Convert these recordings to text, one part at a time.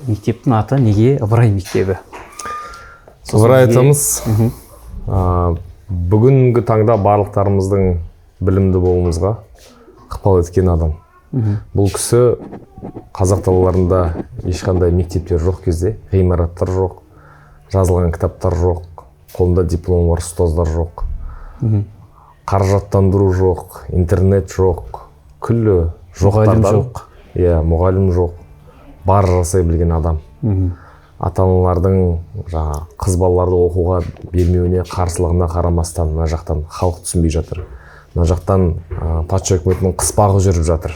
мектептің аты неге Ыбырай мектебі? Ыбырай айтамыз. Бүгінгі таңда барлықтарымыздың білімді болуымызға ықпал еткен адам. Бұл кісі қазақ далаларында ешқандай мектептер жоқ кезде, ғимараттар жоқ, жазылған кітаптар жоқ, қолында диплом бар ұстаздар жоқ, қаржаттандыру жоқ, интернет жоқ, күллі жоқтардан, мұғалім жоқ, бар жасай білген адам. Ата-аналардың қыз балаларды оқуға бермеуіне қарсылығына қарамастан мына жақтан халық түсінбей жатыр. Мына жақтан патша үкіметінің қыспағы жүріп жатыр.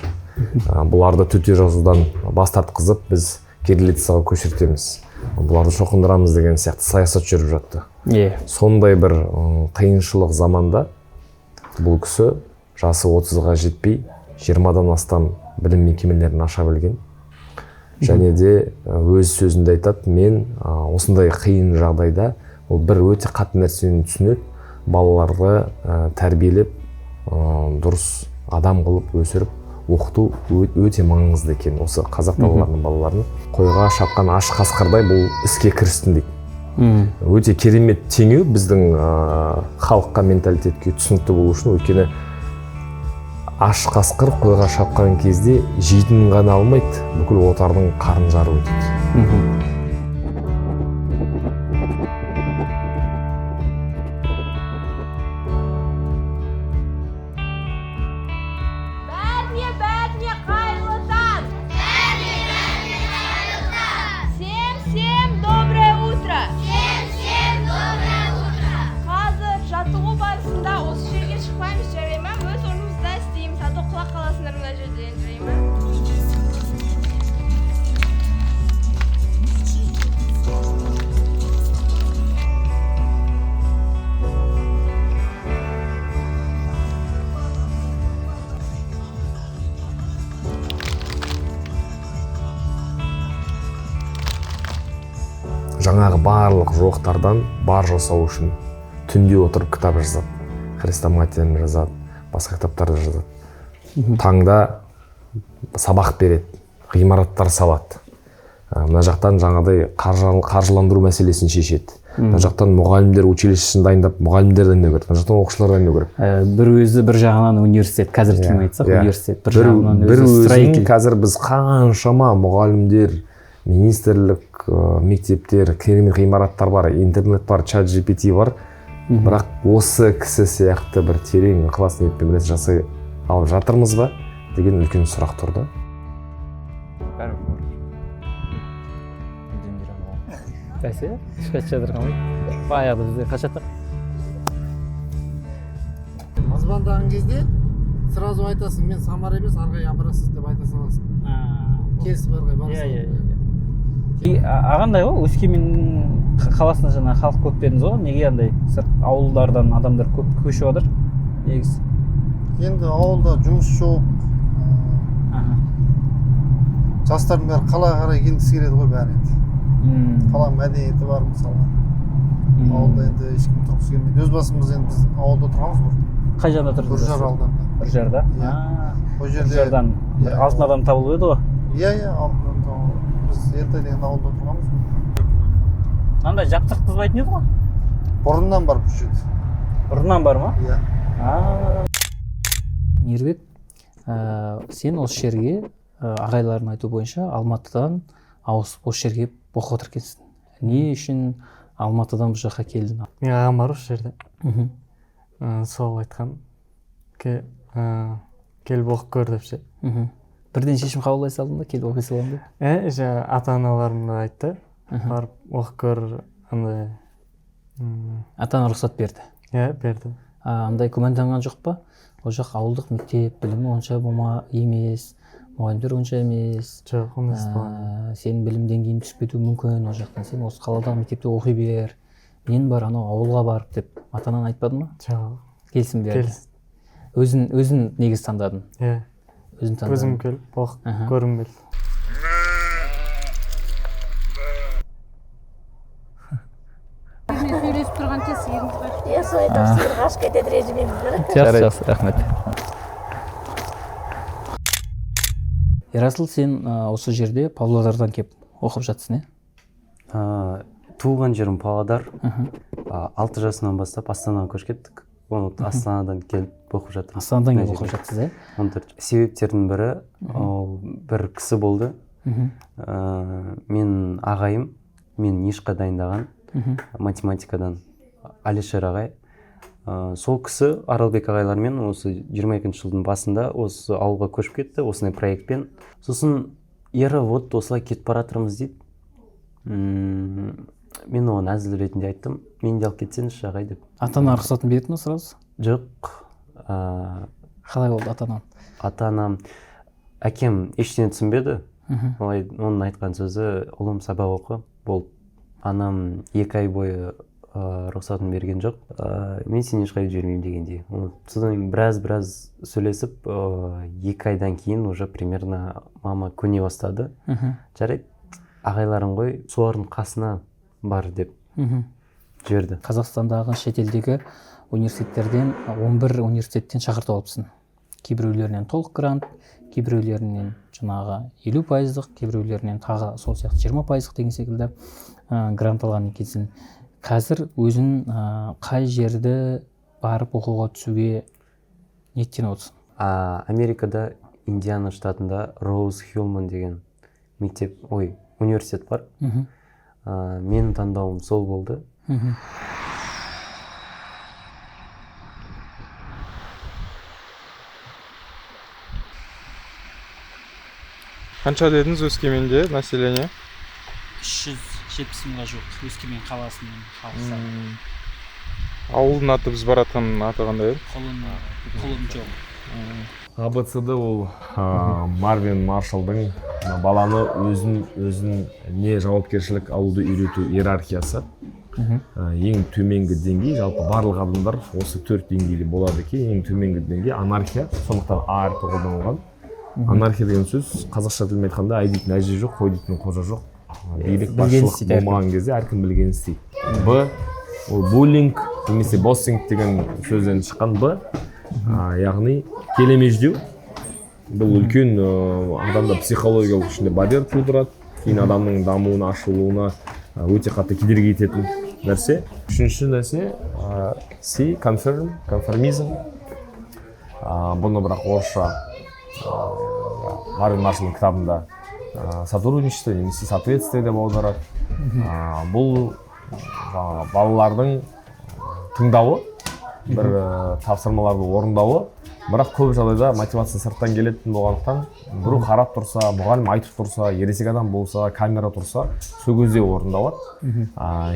Бұларды төте жазудан бас тартқызып, біз кириллицаға көшіртеміз. Бұларды шоқындырамыз деген сияқты саясат жүріп жатты. Сондай бір қиыншылық заманда бұл кісі жасы 30-ға жетпей 20-дан астам білім мекемелерін аша білген. Және де өз сөзінде айтады, мен осындай қиын жағдайда бір өте қатты нәрсені түсінеді, балаларды тәрбиелеп, дұрыс адам қылып өсіріп, оқыту өте маңызды екен. Осы қазақ балаларының балаларын қойға шапқан аш қасқырдай бұл іске кірістін дейді. Өте керемет теңеу біздің халыққа, менталитетке түсінікті болу үшін, өйткені аш қасқыр қойға шапқан кезде жейтінін ғана алмайды, бүкіл отардың қарын жару етеді. Жаңағы барлық жоқтардан бар жасау үшін түнде отырып кітап жазады, хрестоматияны жазады, басқа кітаптарды жазады. Таңда сабақ береді, ғимараттар салады. Мына жақтан жаңағыдай қаржыландыру мәселесін шешеді. Мына жақтан мұғалімдер училищесін дайындап, мұғалімдер дайындау керек. Мына жақтан оқушылар дайындау керек. Бір өзі бір жағынан университет, қазір кім айтсақ, университет бір жағынан өзі строитель. Қазір біз қаншама мұғалімдер, министрлік, мектептер, керемет ғимараттар бар, интернет бар, чат GPT бар. Бірақ осы кісі сияқты бір терең ықылас ниетпен нәрсе жасай алып жатырмыз ба деген үлкен сұрақ тұрды. Бәсе, ешқайсы жатырған ғой. Баяғыда бізде қашаттық. Мазбандаған кезде сразу айтасың, мен Самар емес, арғай апарасыз деп айта саласың. Келісіп арғай барасың. Ағандай ғой, Өскемен қаласына жаңа халық көп дедіңіз ғой, неге андай сырт ауылдардан адамдар көп көшіп жатыр негізі? Енді ауылда жұмыс жоқ, жастардың бәрі қалаға қарай келгісі келеді ғой бәрі енді. Қала мәдениеті бар мысалы. Ауылда енді ешкім тұрғысы келмейді. Өз басымыз енді біз ауылда тұрғанбыз ғой. Қай жағында тұрдыңыз? Үржар ауданында. Үржарда? Үржардан алтын адам табылып еді ғой? Иә, алтын адам табылып. Біз Ертай деген ауылда тұрғанбыз. Мынандай жаптыртқызбайтын еді ғой? Бұрыннан бар бұл жерде. Бұрыннан бар ма? Иә. Мейірбек, сен осы жерге ағайлардың айту бойынша Алматыдан ауысып осы жерге оқып отыр екенсің. Не үшін Алматыдан бұл жаққа келдің? Мен ағам бар осы жерде. Сол айтқан. Келіп оқып көр деп ше. Бірден шешім қабылдай салдың ба, келіп оқи саламын деп? Ата-аналарым да айтты. Барып оқып көр, андай. Ата-ана рұқсат берді? Иә, берді. Андай күмәнданған жоқ па? Ол жақ ауылдық мектеп, білімі онша болма емес, мұғалімдер онша емес. Жоқ, ондай болған. Сенің білім деңгейің түсіп кетуі мүмкін, ол жақтан сен осы қаладағы мектепте оқи бер. Мен бар анау ауылға барып деп ата-анан айтпады ма? Жоқ. Келісім берді. Өзін негіз таңдадың? Иә. Өзім келіп оқып көргім келді. Сөйлесіп тұрған кез сиырыңыз бар. Иә, сол айтам, сиыр қашып кетеді режиміміз. Жақсы, рахмет. Ерасыл, сен осы жерде Павлодардан кеп оқып жатсың, Туған жерім Павлодар. 6 жасынан бастап Астанаға көшіп кеттік. Оны Астанадан келіп оқып жатырмын. Астанадан келіп оқып жатсыз, 14. Себептердің бірі, ол бір кісі болды. Мен ағайым, мен Нишқа дайындаған математикадан Алишер ағай. Сол кісі Аралбек ағайлармен осы 22-ші жылдың басында осы ауылға көшіп кетті, осындай проектпен. Сосын ері вот осылай кетіп баратырмыз дейді. Мен оған әзіл ретінде айттым, мен де алып кетсеңізші ағай деп. Ата-ана рұқсатын берді ме сразу? Жоқ. Қалай болды ата-анам? Ата-анам, әкем ештеңе түсінбеді. Оның айтқан сөзі, ұлым сабақ оқы, болды. Анам 2 ай бойы рұқсатын берген жоқ. Мен сені ешқайда жібермеймін дегендей. Содан біраз сөйлесіп, 2 айдан кейін уже примерно мама көне бастады. Жарайды, ағайларың ғой, солардың қасына бар деп жіберді. Қазақстандағы шетелдегі университеттерден 11 университеттен шақыртып алыпсың. Кейбіреулерінен толық грант, кейбіреулерінен жаңағы 50%, кейбіреулерінен тағы сол сияқты 20% деген секілді грант алған екенсің. Қазір өзің қай жерді барып оқуға түсуге ниеттеніп отырсың? Америкада, Индиана штатында Роуз Хилман деген университет бар. Менің таңдауым сол болды. Қанша дедіңіз Өскеменде население? 370 мыңға жоқ, Өскемен қаласының халқы. Ауылдың аты біз баратқан аты қандай еді? Құлын жоқ. АБЦД ол Марвин Маршалдың баланы өзін не жауапкершілік алуды үйрету иерархиясы. Ең төменгі деңгей, жалпы барлық адамдар осы 4 деңгейде болады екен. Ең төменгі деңгей анархия, сондықтан А әрпі қолданылған. Анархия деген сөз қазақша тілмен айтқанда ай дейтін әже жоқ, қой дейтін қожа жоқ. Билік басшылық болмаған кезде әркім білгенін істейді. Б ол буллинг немесе боссинг деген сөзден шыққан Б, яғни келемеждеу. Бұл үлкен адамда психологиялық ішінде барьер тудырады, кейін адамның дамуына, ашылуына өте қатты кедергі ететін нәрсе. Үшінші нәрсе C конформизм. Бұны бірақ орысша Марвин Маршалдың кітабында сотрудничество немесе соответствие деп аударады. Бұл балалардың тыңдауы, бір тапсырмаларды орындауы, бірақ көп жағдайда мотивация сырттан келетін болғандықтан біреу қарап тұрса, мұғалім айтып тұрса, ересек адам болса, камера тұрса, сол кезде орындалады.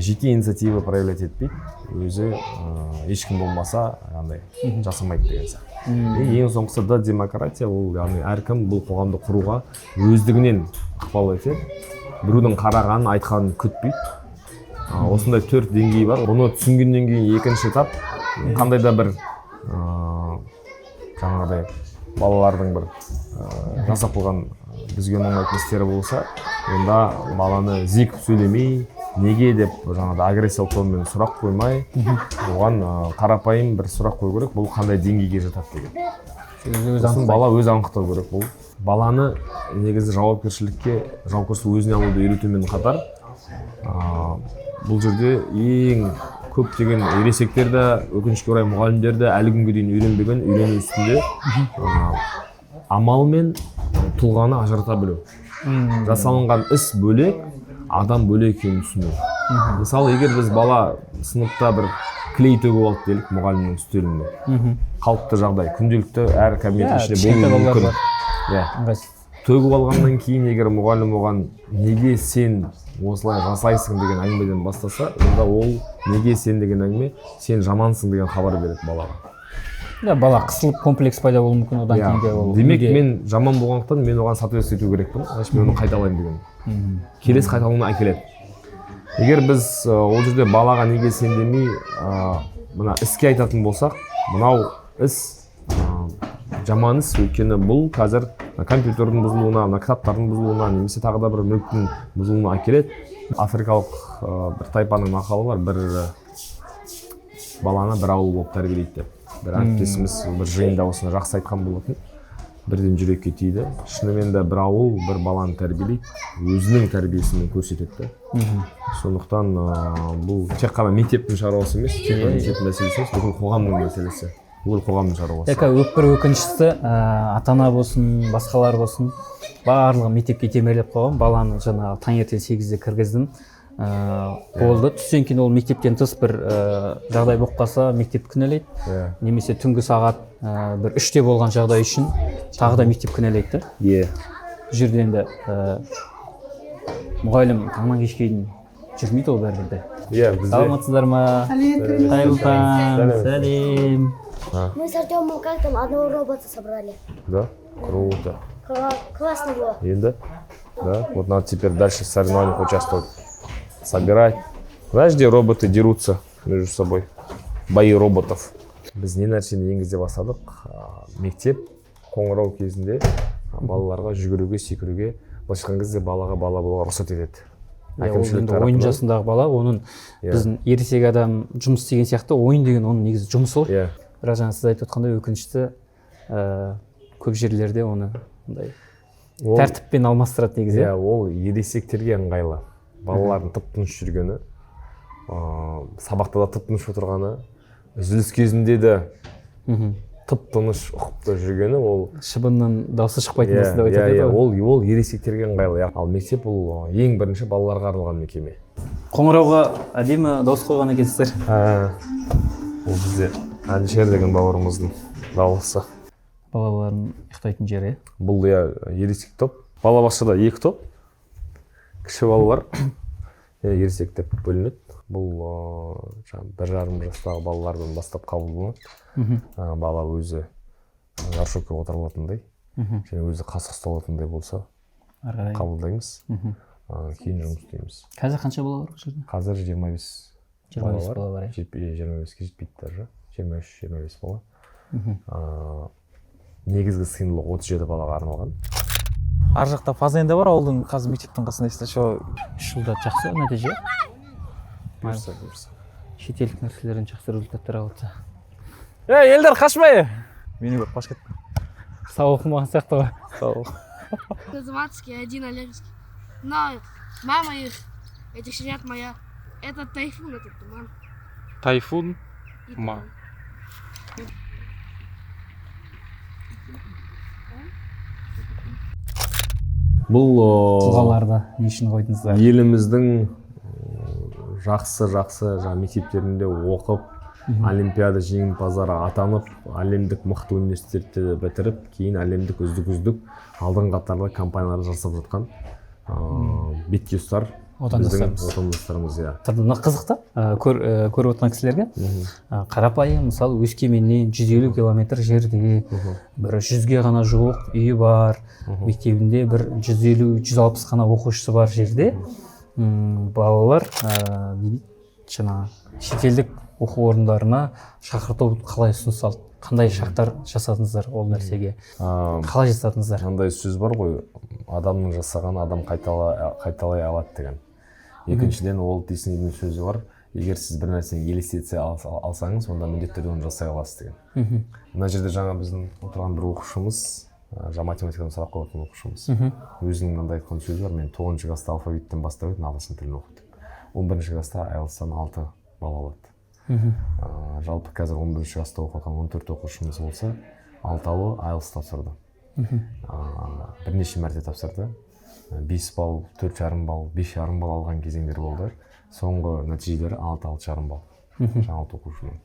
Жеке инициатива проявлять етпейді, өзі ешкім болмаса жасамайды деген сияқты. Ең соңғысы да демократия, ол яғни әркім бұл қоғамды құруға өздігінен ықпал етеді. Біреудің қарағанын, айтқанын күтпейді. Осындай 4 деңгей бар. Бұны түсінгеннен кейін екінші этап қандай да бір жаңағыдай балалардың бір жасап қойған бізге ұнамайтын істері болса, онда баланы зекіп сөйлемей, неге деп жаңағыдай агрессиялық тонмен сұрақ қоймай, оған қарапайым бір сұрақ қою керек, бұл қандай деңгейге жатады деген. Сосын бала өз анықтау керек. Бұл баланы негізі жауапкершілікке өзіне алуды үйретумен қатар, бұл жерде ең көптеген ересектер де, өкінішке орай мұғалімдер де әлі күнге дейін үйрену үстінде амал мен тұлғаны ажырата білу. Жасалынған іс бөлек, адам бөлек екенін түсіну. Мысалы, егер біз бала сыныпта бір клей төгіп алды делік мұғалімнің үстелінде. Қалыпты жағдай, күнделікті әр кабинеттің ішінде болуы мүмкін. Төгіп алғаннан кейін егер мұғалім оған неге сен осылай жасайсың деген әңгімеден бастаса, онда ол неге сен деген әңгіме, сен жамансың деген хабар береді балаға. Бала қысылып комплекс пайда болуы мүмкін, одан кейін. Демек мен жаман болғандықтан мен оған соответствие ету керекпін, значит мен оны қайталаймын деген. Келесі қайталауына әкеледі. Егер біз ол жерде балаға неге сен демей, мына іске айтатын болсақ, мынау іс жаман іс, өйткені бұл қазір компьютердің бұзылуына, кітаптардың бұзылуына, немесе тағы да бір мүліктің бұзылуына әкеледі. Африкалық бір тайпаның мақалы бар, бір баланы бір ауыл болып тәрбиелейді деп. Бір әріптесіміз бір жиында осыны жақсы айтқан болатын. бірден жүрекке тиді. Шынымен де бір ауыл бір баланы тәрбиелейді, өзінің тәрбиесімен көрсетеді. Сондықтан бұл тек қана мектептің шаруасы емес, тек қана мектептің мәселесі емес, бүкіл қоғамның мәселесі. Бүкіл қоғамның шаруасы. Бір өкініштісі ата-ана болсын, басқалар болсын, барлығы мектепке итермелеп қойған. Баланы жаңағы таңертең 8-де кіргіздім. Болды. Түстен кейін ол мектептен тыс бір жағдай болып қалса, мектеп кінәлейді. Немесе түнгі сағат бір 3-те болған жағдай үшін тағы да мектеп кінәлейді. Бұл жерде енді мұғалім таңнан кешке дейін жүрмейді ол бәрібірде. Саламатсыздар ма? Қайырлы таң. Сәлем. Мы с Артемом как там одного робота собрали. Да? Круто. Классно было. Да? Да? Вот надо теперь дальше в соревнованиях участвовать. Собирать. Знаешь, где роботы дерутся между собой? Бои роботов. Біз не нәрсені енгізе бастадық. Мектеп қоңырау кезінде балаларға жүгіруге, секіруге, былайша айтқан кезде балаға бала болуға рұқсат етеді. Ойын жасындағы бала, оның біздің ересек адам жұмыс істеген сияқты, ойын деген оның негізі жұмыс ол. Бірақ жаңа сіз айтып отқандай өкінішті көп жерлерде оны тәртіппен алмастырады негізі. Ол ересектерге ыңғайлы. Балалардың тып-тыныш жүргені, сабақта да тып-тыныш отырғаны, үзіліс кезінде де тып-тыныш ұқыпты жүргені, ол шыбынның дауысы шықпайтын нәрсе деп айтады. Ол ересектерге ыңғайлы. Ал мектеп бұл ең бірінші балаларға арналған мекеме. Қоңырауға әдемі дауыс қойған екенсіздер. Ол бізде Әлішер деген бауырымыздың дауысы. Балалардың ұйықтайтын жері. Бұл ересек топ. Балабақшада 2 топ. Кіші балалар ересек деп бөлінеді. Бұл 1,5 жастағы балалардан бастап қабылданады. Бала өзі горшокқа отырылатындай, және өзі қасық ұсталатындай болса қабылдаймыз. Кейін жұмыс істейміз. Қазір қанша бала бар бұл жерде? Қазір 25 бала бар. 25-ке жетпейді даже. 23-25 бала. Негізгі сыйымдылығы 37 балаға арналған. Ар жақта фазенде бар, ауылдың қазір мектептің қасында есте. 3 жылда жақсы нәтиже. Бұйырса. Шетелдік нәрселерден жақсы результаттар алады. Елдер қашпай! Мені көріп қаш кетті. Сау оқымаған сияқты ғой. Сау. Казматский, один Олегский. Но мама их, этих щенят моя, это тайфун, этот туман. Тайфун? Бұл тұлғаларды не үшін қойдыңыздар? Еліміздің жақсы мектептерінде оқып, олимпиада жеңімпаздары атанып, әлемдік мықты университетті бітіріп, кейін әлемдік үздік алдыңғы қатарлы компаниялар жасап жатқан бетке ұстар біздің отандастарымыз. Қызықты көріп отырған кісілерге қарапайым, мысалы Өскеменнен 150 километр жерде бір 100-ге ғана жуық үйі бар, мектебінде бір 150-160 ғана оқушысы бар жерде балалар шетелдік оқу орындарына шақырту қалай ұсыныс алды? Қандай шарттар жасадыңыздар ол нәрсеге? Қалай жасадыңыздар? Қандай сөз бар ғой, адамның жасаған адам қайталай алады деген. Екіншіден ол Диснейдің сөзі бар, егер сіз бір нәрсені елестете алсаңыз, онда міндетті түрде оны жасай аласыз деген. Мына жерде жаңа біздің отырған бір оқушымыз, математикадан сабақ қойған оқушымыз, өзінің мынандай айтқан сөзі бар, мен 9 класста алфавиттен бастап едім, ағылшын тілін оқыдым. 11 класста IELTS-тан 6 бал алады. Жалпы қазір 11 класста оқыған 14 оқушымыз болса, 6-ауы IELTS тапсырды. Бірнеше мәрте тапсырды. 5 бал, 4,5 бал, 5,5 бал алған кезеңдер болды. Соңғы нәтижелері 6,5 бал. Жаңа оқушының.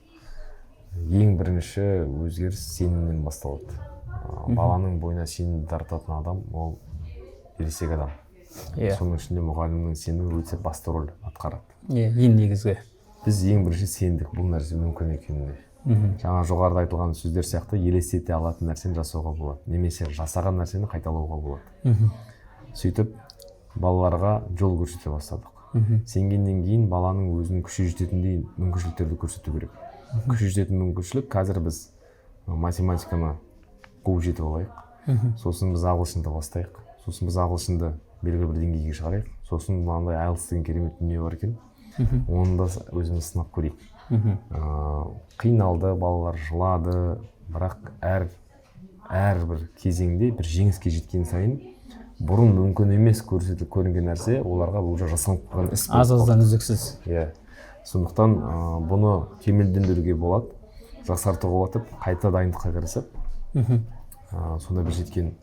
Ең бірінші өзгеріс сенімнен басталады. Баланың бойына сенім тартатын адам ол ересек адам. Соның ішінде мұғалімнің сенімі өте басты рөл атқарады. Ең негізгі. Біз ең бірінші сендік бұл нәрсе мүмкін екеніне. Жаңа жоғарыда айтылған сөздер сияқты елестете алатын нәрсені жасауға болады. Немесе жасаған нәрсені қайталауға болады. Сөйтіп балаларға жол көрсете бастадық. Сенгеннен кейін баланың өзінің күші жететіндей мүмкіншіліктерді көрсету керек. Күші жететін мүмкіншілік қазір біз математиканы қуып жетіп алайық. Сосын біз ағылшынды бастайық. Сосын біз ағылшынды белгілі бір деңгейге шығарайық. Сосын мынандай IELTS деген керемет дүние бар екен. Оны да өзіміз сынап көрейік. Қиналды, балалар жылады, бірақ әр әрбір кезеңде бір жеңіске жеткен сайын бұрын мүмкін емес көрсетіліп көрінген нәрсе оларға уже жасалып қалған іс болып аз-аздан үздіксіз. иә сондықтан бұны кемелдендіруге болады, жақсартуға болады, қайта дайындыққа кірісіп сонда бір жеткен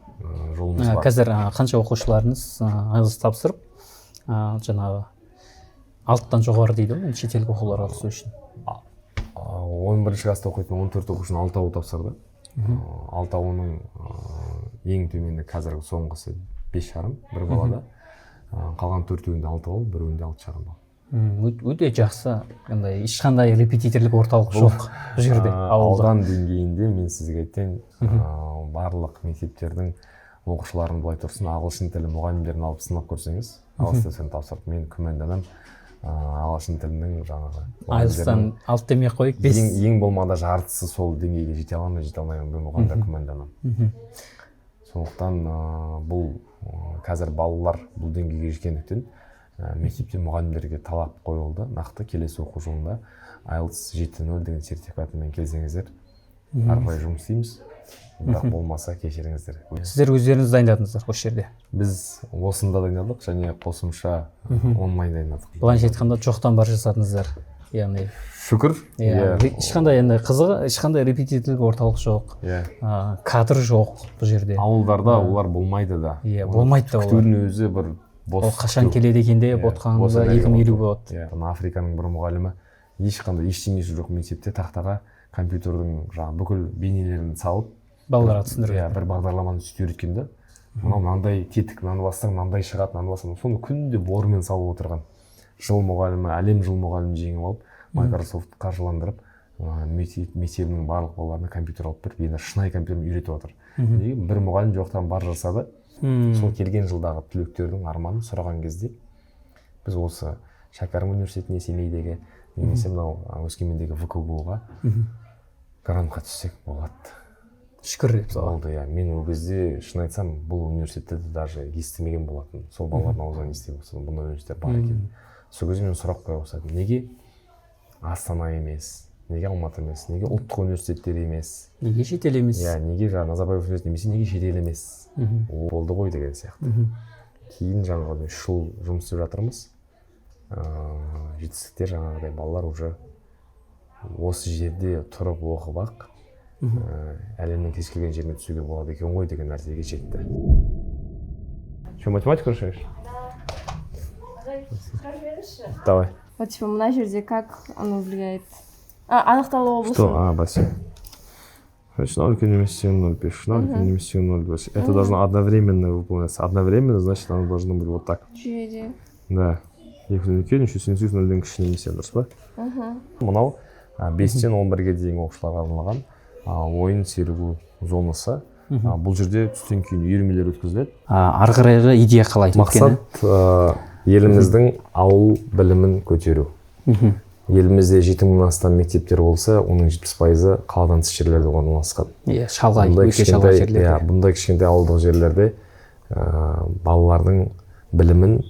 жолымыз бар. Қазір қанша оқушыларыңыз IELTS тапсырып жаңағы алттан жоғары дейді ғой, шетелдік оқуларға түсу үшін? 11 класста оқитын 14 оқушының 6-ауы тапсырды. 6-ауының ең төмені қазіргі соңғысы 5,5 бір балада. Қалған 4-еуінде 6 бал, 1-еуінде 6,5 бал. Өте жақсы. Андай ешқандай репетиторлық орталық жоқ бұл жерде, ауылда. Аудан деңгейінде мен сізге айтайын, барлық мектептердің оқушыларын былай тұрсын, ағылшын тілі мұғалімдерін алып сынап көрсеңіз, ағылшын тілін тапсырып, мен күмәнданамын. Ағылшын тілінің жаңағы IELTS-тан 6 демей қойып 5. Ең болмағанда жартысы сол деңгейге жете аламын, жете алмаймын, мен оған да күмәнданамын. Сондықтан бұл қазір балалар бұл деңгейге жеткендіктен мектепте мұғалімдерге талап қойылды. Нақты келесі оқу жылында IELTS 7.0 деген сертификатымен келсеңіздер, ары қарай жұмыс істейміз. Бірақ болмаса кешіріңіздер. Сіздер өздеріңіз дайындадыңыздар осы жерде? Біз осында дайындадық және қосымша онлайн дайындадық. Былайша айтқанда жоқтан бар жасадыңыздар. Яғни шүкір. Ешқандай енді қызығы, ешқандай репетиторлық орталық жоқ. Кадр жоқ бұл жерде. Ауылдарда олар болмайды да. Болмайды да олар. Күтудің өзі бір бос. Ол қашан келеді екен деп отқанымызда 2050 болады. Африканың бір мұғалімі ешқандай ештеңесі жоқ мектепте тақтаға компьютердің жаңағы бүкіл бейнелерін салып балаларға түсіндіреді. Бір бағдарламаны сөйтіп үйреткен да. Мынандай тетік, мынаны бассаң мынандай шығады, мынаны бассаң. Соны күнде бормен салып отырған. Жыл мұғалімі, әлем жыл мұғалімін жеңіп алып, Microsoft қаржыландырып, мектебінің барлық балаларына компьютер алып беріп, енді шынайы компьютермен үйретіп отыр. Бір мұғалім жоқтан бар жасады. Сол келген жылдағы түлектердің арманын сұраған кезде біз осы Шәкәрім университетіне, Семейдегі немесе мынау Өскемендегі ВКГУ-ға грантқа түссек болады. Шүкір деп болды. Мен ол кезде шын айтсам, бұл университетті даже естімеген болатын. Сол балалардың аузынан естіп отырсам, бұндай университет бар екен. Сол кезде мен сұрақ қоя бастадым. Неге Астана емес? Неге Алматы емес? Неге ұлттық университеттер емес? Неге шетел емес? Неге Назарбаев университеті немесе неге шетел емес? Ол болды ғой деген сияқты. Кейін жаңағы 3 жыл жұмыс істеп жатырмыз. Жетістіктер жаңағыдай балалар уже осы жерде тұрып оқып-ақ әлемнің кез келген жеріне түсуге болады екен ғой деген нәрсеге жетті. Что, математику решаешь? Давай. Вот типа мына жерде как оно влияет? Анықталу облысы. Что? Бассейн. Значит, 0 к немесе 0 пишешь, 0 к немесе 0 пишешь. Это должно одновременно выполняться. Одновременно, значит, оно должно быть вот так. Жүйеде. Да. 2-ні үлкен, 3-ні 0-ден кіші немесе, дұрыс па? Мынау 5-тен 11-ге дейін оқушыларға арналған ойын серігу зонасы. Бұл жерде түстен кейін үйірмелер өткізіледі. Ары қарайғы идея қалай? Мақсат еліміздің ауыл білімін көтеру. Елімізде 7000-нан астам мектептер болса, оның 70% қаладан тыс жерлерде орналасқан. Шалғай, өте шалғай жерлерде. Бұндай кішкентай ауылдық жерлерде балалардың білімін,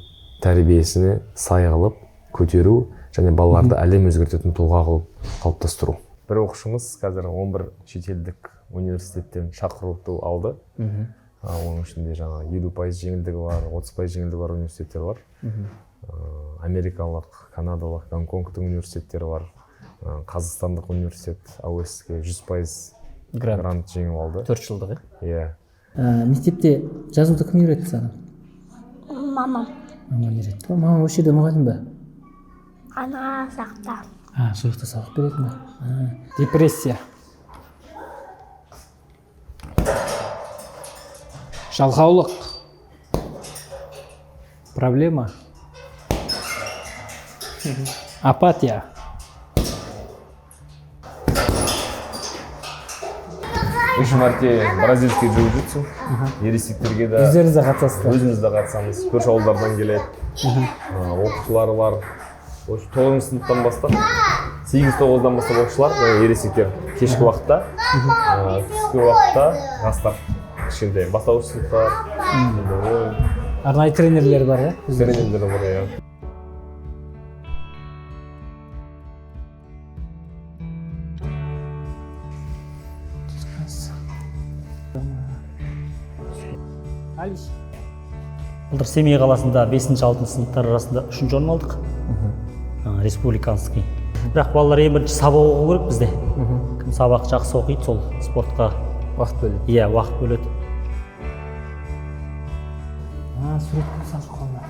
тәрбиесіне сай қылып көтеру және балаларды әлем өзгертетін тұлға қылып қалыптастыру. Бір оқушымыз қазір 11 шетелдік университеттен шақырту алды. Оның ішінде жаңа 50% жеңілдігі бар, 30% жеңілдігі бар университеттер бар. Америкалық, канадалық, Гонконгтың университеттері бар. Қазақстандық университет АОС-ге 100% грант жеңіп алды. 4 жылдық, иә? Мектепте жазуды кім үйретті саған? Мамам. Мама үйретті ба? Мама осы жерде мұғалім ба? Ана сақта. Сол жақта сабақ беретін ба? Депрессия. Жалқаулық. Проблема. Апатия. Үш мәрте бразильский джиу-джитсу. Ересектерге де өздеріңіз де қатысасыздар. Өзіміз де қатысамыз. Көрші ауылдардан келеді. Оқушылары бар. 9 сыныптан бастап 8-9-дан бастап оқушылар, ересектер кешкі уақытта, түскі уақытта жастар кішкентай бастауыш сыныптар. Арнайы тренерлер бар, иә? Тренерлер бар, иә. былтыр Семей қаласында 5-6 сыныптар арасында 3-ші орын алдық. Республиканский. Бірақ балалар ең бірінші сабақ оқу керек бізде. Кім сабақ жақсы оқиды, сол спортқа уақыт бөледі. Иә, уақыт бөледі. Сурет салшы қолына.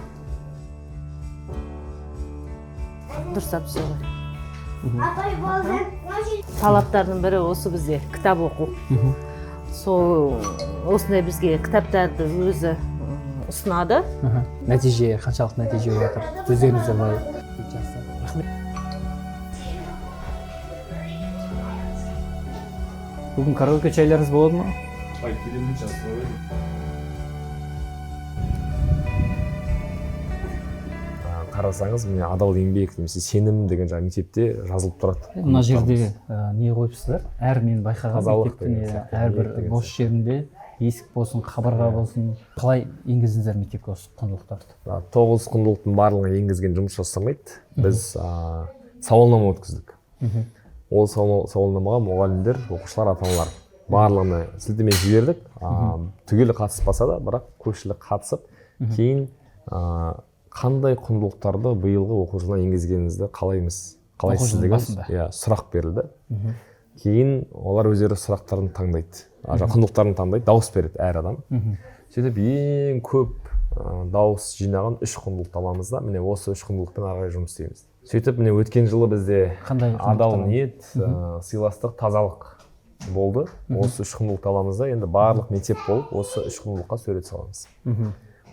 Дұрыс абсолютно. Талаптардың бірі осы бізде кітап оқу. Сол осындай бізге кітаптарды өзі ұсынады. Нәтиже, қаншалық нәтиже жатыр? Өздеріңізде былай. Бүгін караоке чайларыңыз болады ма? Қарасаңыз, міне адал еңбек немесе сенім деген жаңа мектепте жазылып тұрады. Мына жерде не қойыпсыздар? Әр мен байқаған мектептің әрбір бос жерінде есік болсын, қабырға болсын, қалай енгіздіңіздер мектепке осы құндылықтарды? 9 құндылықтың барлығын енгізген жұмыс жасамайды. Біз сауалнама өткіздік. Ол сауалнамаға мұғалімдер, оқушылар, ата-аналар барлығына сілтеме жібердік. Түгелі қатыспаса да, бірақ көпшілік қатысып, кейін қандай құндылықтарды биылғы оқу жылына енгізгеніңізді қалайсыз деген сұрақ берілді. Кейін олар өздері сұрақтарын таңдайды, құндылықтарын таңдайды, дауыс береді әр адам. Сөйтіп ең көп дауыс жинаған 3 құндылықты аламыз да, міне осы 3 құндылықпен ары қарай жұмыс істейміз. Сөйтіп міне өткен жылы бізде адал ниет, сыйластық, тазалық болды. Осы 3 құндылықты аламыз да, енді барлық мектеп болып осы 3 құндылыққа сурет саламыз.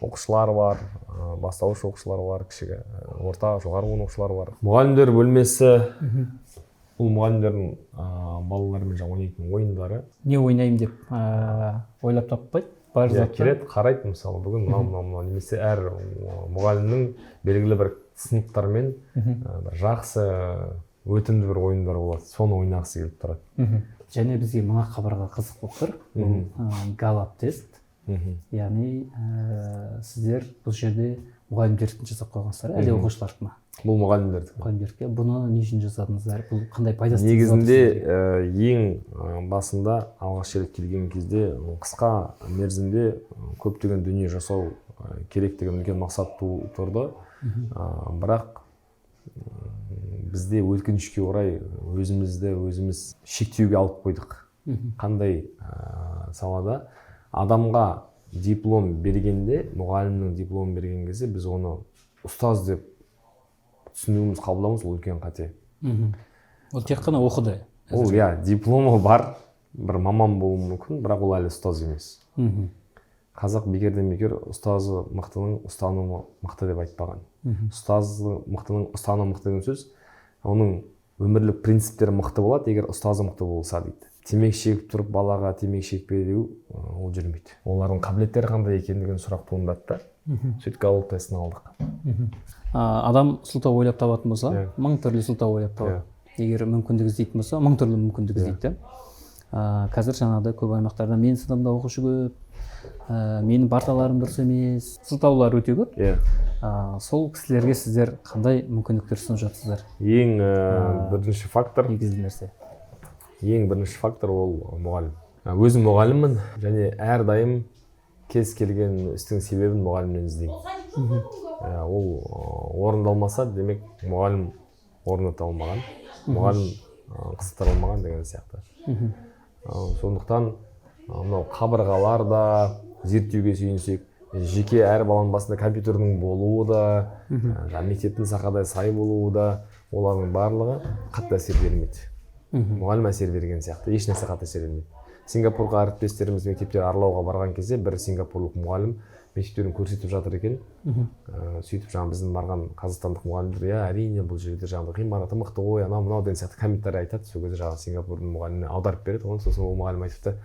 Оқушылар бар, бастауыш оқушылар бар, кішіге орта, жоғары оқушылар бар. Мұғалімдер бөлмесі, бұл мұғалімдердің балаларымен жаңа ойнайтын ойындары. Не ойнайым деп ойлап таппайды? Келеді, қарайды, мысалы, бүгін мынау немесе әр мұғалімнің белгілі бір сыныптармен жақсы өтімді бір ойындар болады, соны ойнағысы келіп тұрады. Және бізге мына қабырға қызық болып тұр, бұл галап тест. Яғни сіздер бұл жерде мұғалімдердің жасап қойғансыздар, әлде оқушылардың ма? Бұл мұғалімдердікі. Бұны не үшін жасадыңыздар? Бұл қандай пайдасы? Негізінде ең басында алғаш рет келген кезде қысқа мерзімде көптеген дүние жасау керек деген үлкен мақсат тұрды. Бірақ бізде өкінішке орай өзіміз шектеуге алып қойдық. Қандай салада? Адамға диплом бергенде, мұғалімнің дипломын берген кезде біз оны ұстаз деп түсінуіміз, қабылдауымыз ол үлкен қате. Ол тек қана оқыды. Ол дипломы бар, бір маман болуы мүмкін, бірақ ол әлі ұстаз емес. Қазақ бекерден бекер ұстазы мықтының ұстанымы мықты деп айтпаған. Ұстазы мықтының ұстанымы мықты деген сөз, оның өмірлік принциптері мықты болады, егер ұстазы мықты болса дейді. Темекі шегіп тұрып балаға темекі шекпе деу ол жүрмейді. Олардың қабілеттері қандай екендігін сұрақ туындады да. Сөйтіп галап тестін алдық. Адам сылтау ойлап табатын болса, 1000 түрлі сылтау ойлап табады. Егер мүмкіндік іздейтін болса, 1000 түрлі мүмкіндік іздейді. Қазір жаңағыдай көп аймақтарда менің сыныбымда оқушы көп, менің парталарым дұрыс емес, сылтаулар өте көп. Сол кісілерге сіздер қандай мүмкіндіктер ұсынып жатсыздар? Ең бірінші фактор негізгі нәрсе. Ең бірінші фактор ол мұғалім. Өзім мұғаліммін және әрдайым кез келген істің себебін мұғалімнен іздеймін. Ол орындалмаса, демек мұғалім орныта алмаған, мұғалім қызықтыра алмаған деген сияқты. Сондықтан мынау қабырғалар да зерттеуге сүйенсек, жеке әр баланың басында компьютердің болуы да, мектептің сақадай сай болуы да, олардың барлығы қатты әсер бермейді. Мұғалім әсер берген сияқты, еш нәрсе қатты әсер бермейді. Сингапурға әріптестеріміз мектептер аралауға барған кезде бір сингапурлық мұғалім мектептерін көрсетіп жатыр екен. Сөйтіп жаңа біздің барған қазақстандық мұғалімдер, әрине бұл жерде жаңа ғимараты мықты ғой, анау мынау деген сияқты комментарий айтады. Сол кезде жаңа Сингапурдың мұғаліміне аударып береді. Сосын ол мұғалім айтыпты,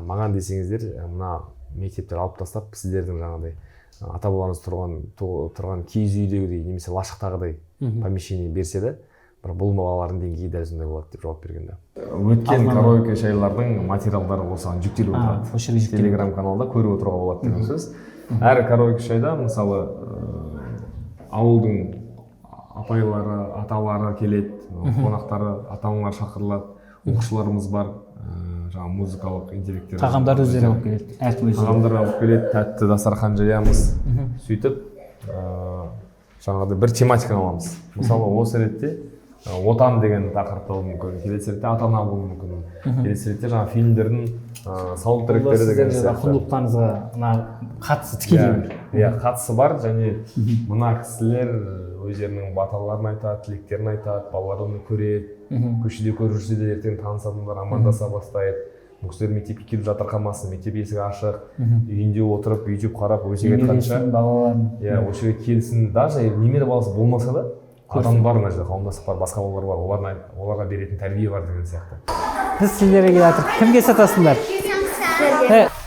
маған десеңіздер, мына мектептер алып тастап, сіздердің жаңағыдай ата бабаңыз тұрған киіз үйдегідей немесе лашықтағыдай помещение берсе де, бірақ бұл балалардың деңгейі дәл сондай болады деп жауап берген. Өткен караоке шайлардың материалдары осыған жүктеліп отырады. Телеграм каналда көріп отыруға болады деген сөз. Әр караоке шайда мысалы ауылдың апайлары, аталары келеді, қонақтары, ата-аналар шақырылады, оқушыларымыз бар, жаңағы музыкалық интеллекттер. Тағамдар өздері алып келеді. Әркім өзі. Тағамдар алып келеді, тәтті дастархан жаямыз. Сөйтіп жаңағыдай бір тематиканы аламыз. Мысалы осы ретте отан деген тақырып болуы мүмкін, келесі ретте ата ана болуы мүмкін, келесі ретте жаңағы фильмдердің саундтректері деген сияқты. Құндылықтарыңызға қатысы тікелей. Иә, қатысы бар және мына кісілер өздерінің баталарын айтады, тілектерін айтады, балалар оны көреді, көшеде көріп жүрсе де ертең таныс адамдар амандаса бастайды. Бұл кісілер мектепке келіп жатырқамасын, мектеп есігі ашық, үйінде отырып, YouTube қарап, өсек айтқанша, иә, осы жерге келсін, даже немере баласы болмаса да, адам бар мына жерде, қауымдастық бар, басқа балалар бар, оларға беретін тәрбие бар деген сияқты. Біз сіздерге келе жатырмыз. Кімге сатасыңдар?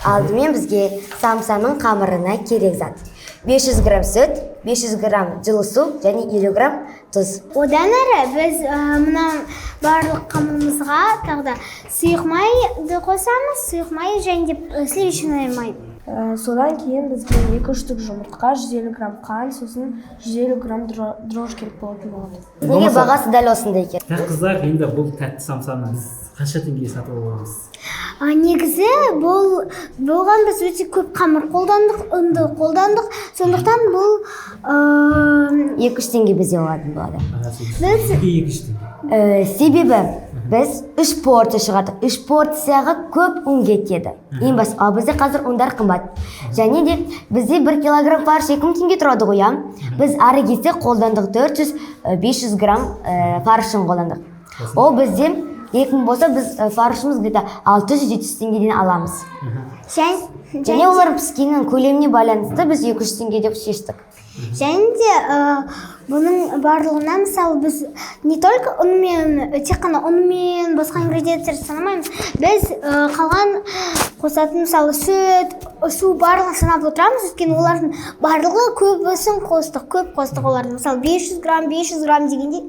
Алдымен бізге самсаның қамырына керек зат. 500 грамм сүт, 500 грамм жылы су және 50 грамм тұз. Одан әрі біз мына барлық қамырымызға тағы да сұйық майды қосамыз, сұйық май және сливочный май. Содан кейін бізге 2 штук жұмыртқа, 150 грамм қант, сосын 150 грамм дрожж керек болатын болады. Неге бағасы дәл осындай екен? Қыздар, енді бұл тәтті самсаны біз қанша теңгеге сатып аламыз? Негізі болған біз өте көп қамыр қолдандық, үнді қолдандық, сондықтан бұл 200 теңге бізде алатын болады. Себебі біз 3 порция шығардық. 3 порцияға көп ұн кетеді. Ең басты, ал бізде қазір ұндар қымбат. Және де бізде 1 килограмм фарш 2000 теңге тұрады ғой. Біз ары кетсе қолдандық 400-500 грамм фаршын қолдандық. Ол бізде 2000 болса біз фаршымыз где-то 600-700 теңгеден аламыз. Және олар піскеннің көлеміне байланысты біз 200 теңге деп шештік. Және де бұның барлығына мысалы біз не только ұнмен, тек қана ұнмен басқа ингредиенттер санамаймыз. Біз қалған қосатын мысалы сүт, су барлығын санап отырамыз. Өйткені олардың барлығы көбісін қостық, көп қостық олардың. Мысалы 500 грамм дегенде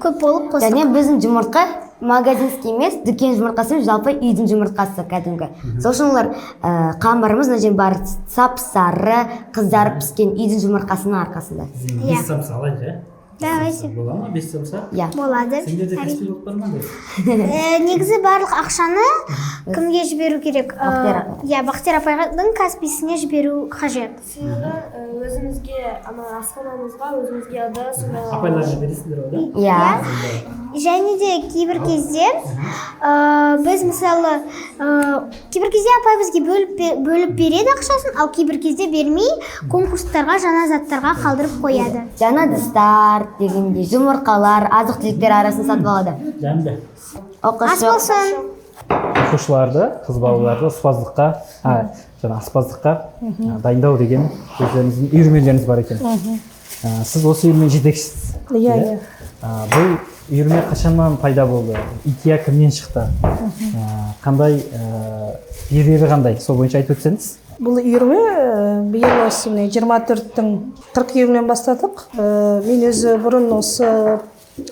көп болып қостық. Және біздің жұмыртқа магазинский емес, дүкен жұмыртқасы, жалпы үйдің жұмыртқасы кәдімгі. Сол үшін олар қамырымыз бар сап-сары, қызарып піскен үйдің жұмыртқасының арқасында. 5 самса алайық, Давайте. Бола ма 5 самса? Болады. Сендерде кәсіби болып бар ма? Негізі барлық ақшаны кімге жіберу керек? Бақтияр апайдың касписіне жіберу қажет. Өзімізге, асханамызға, өзімізге Апайлар жібересіңдер ғой, да? Иә. Және де кейбір кезде біз мысалы кейбір кезде апай бізге бөліп береді ақшасын, ал кейбір кезде бермей конкурстарға, жаңа заттарға қалдырып қояды. Жаңа дыстар дегенде жұмыртқалар, азық-түліктер арасын сатып алады. Жәнді. Ас болсын. Оқушыларды, қыз балаларды аспаздыққа дайындау деген өздеріңіздің үйірмелеріңіз бар екен. Сіз осы үйірме жетекшісіз. Иә. Бұл үйірме қашаннан пайда болды? Идея кімнен шықты? Қандай берері қандай? Сол бойынша айтып өтсеңіз. Бұл үйірме биыл осы 24-тің қыркүйегінен бастадық. Мен өзі бұрын осы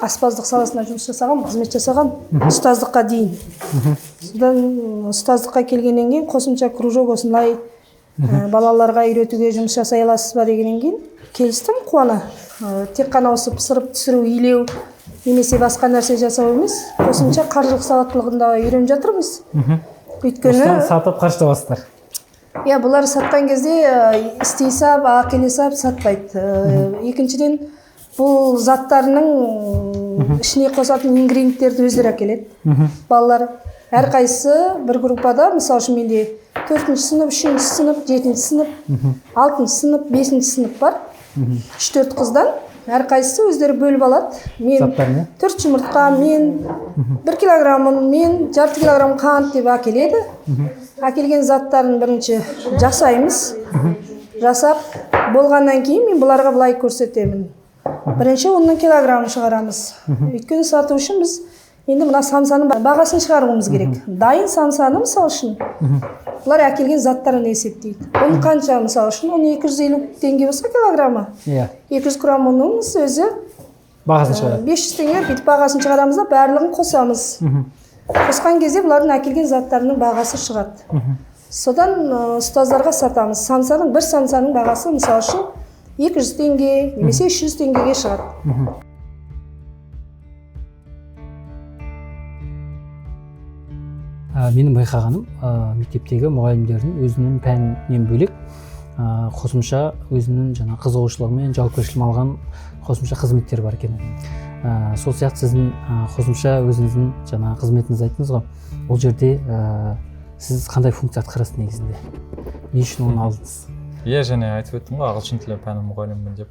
аспаздық саласында жұмыс жасаған, қызмет жасаған, ұстаздыққа дейін. Содан ұстаздыққа келгеннен кейін қосымша кружок осындай балаларға үйретуге жұмыс жасай аласыз ба дегеннен кейін келістім қуана. Тек қана осы пісіріп түсіру, илеу немесе басқа нәрсе жасау емес, қосымша қаржылық сауаттылығында үйреніп жатырмыз. Өйткені сатып қаржылабасыздар. Иә, бұлар сатқан кезде істей сап, ақеле сап сатпайды. Екіншіден, бұл заттарының ішіне қосатын ингредиенттерді өздері әкеледі. Балалар әрқайсысы бір группада, мысалы үшін менде 4-ші сынып, 3-ші сынып, 7-ші сынып, 6-ші сынып, 5-ші сынып бар. 3-4 қыздан әрқайсысы өздері бөліп алады. Мен 4 жұмыртқа, мен 1 килограммын, мен жарты килограмм қант деп әкеледі. Әкелген заттарын бірінші жасаймыз. Жасап болғаннан кейін мен бұларға былай көрсетемін. Бірінші 10 килограмм шығарамыз. Өйткені сату үшін біз енді мына самсаның бағасын шығаруымыз керек. Дайын самсаны мысал үшін бұлар әкелген заттарын есептейді. Оның қанша мысал үшін? 250 теңге болса килограммы. 200 грамм ұнымыз өзі бағасын шығарады. 500 теңге бүйтіп бағасын шығарамыз да барлығын қосамыз. Қосқан кезде бұлардың әкелген заттарының бағасы шығады. Содан ұстаздарға сатамыз. Бір самсаның бағасы мысал үшін 200 теңге немесе 300 теңгеге шығады. Менің байқағаным мектептегі мұғалімдердің өзінің пәнінен бөлек қосымша өзінің жаңа қызығушылығы мен жауапкершілігін алған қосымша қызметтер бар екен. Сол сияқты сіздің қосымша өзіңіздің жаңа қызметіңізді айттыңыз ғой. Ол жерде сіз қандай функция атқарасыз негізінде? Не үшін оны алдыңыз? Иә, және айтып өттім ғой, ағылшын тілі пәні мұғалімімін деп.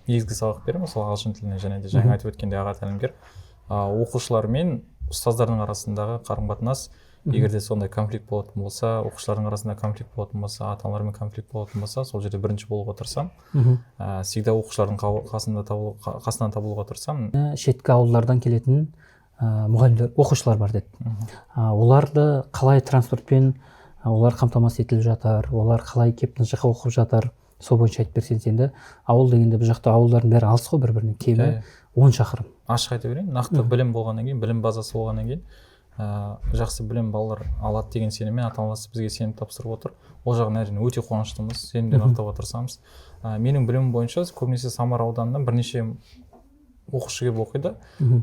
Негізгі сабақ беремін сол ағылшын тіліне, және де жаңа айтып өткендей аға тәлімгер. Оқушылар мен ұстаздардың арасындағы қарым-қатынас, егер де сондай конфликт болатын болса, оқушылардың арасында конфликт болатын болса, ата-аналармен конфликт болатын болса, сол жерде бірінші болуға тырысамын. Всегда оқушылардың қасынан табылуға тырысамын. Шеткі ауылдардан келетін мұғалімдер, оқушылар бар деді. Оларды қалай транспортпен олар қамтамасыз етіліп жатыр, олар қалай кеп мына жаққа оқып жатыр, сол бойынша айтып берсеңіз. Енді ауыл дегенде бұл жақта ауылдардың бәрі алыс қой бір-бірінен, кемі 10 шақырым. Ашық айта берейін, нақты білім болғаннан кейін, білім базасы болғаннан кейін, жақсы білім балалар алады деген сеніммен ата-аналасы бізге сенім тапсырып отыр. Ол жағын әрине өте қуаныштымыз, сенімден ақтауға тырысамыз. Менің білімім бойынша көбінесе Самар ауданынан бірнеше оқушы келіп оқиды.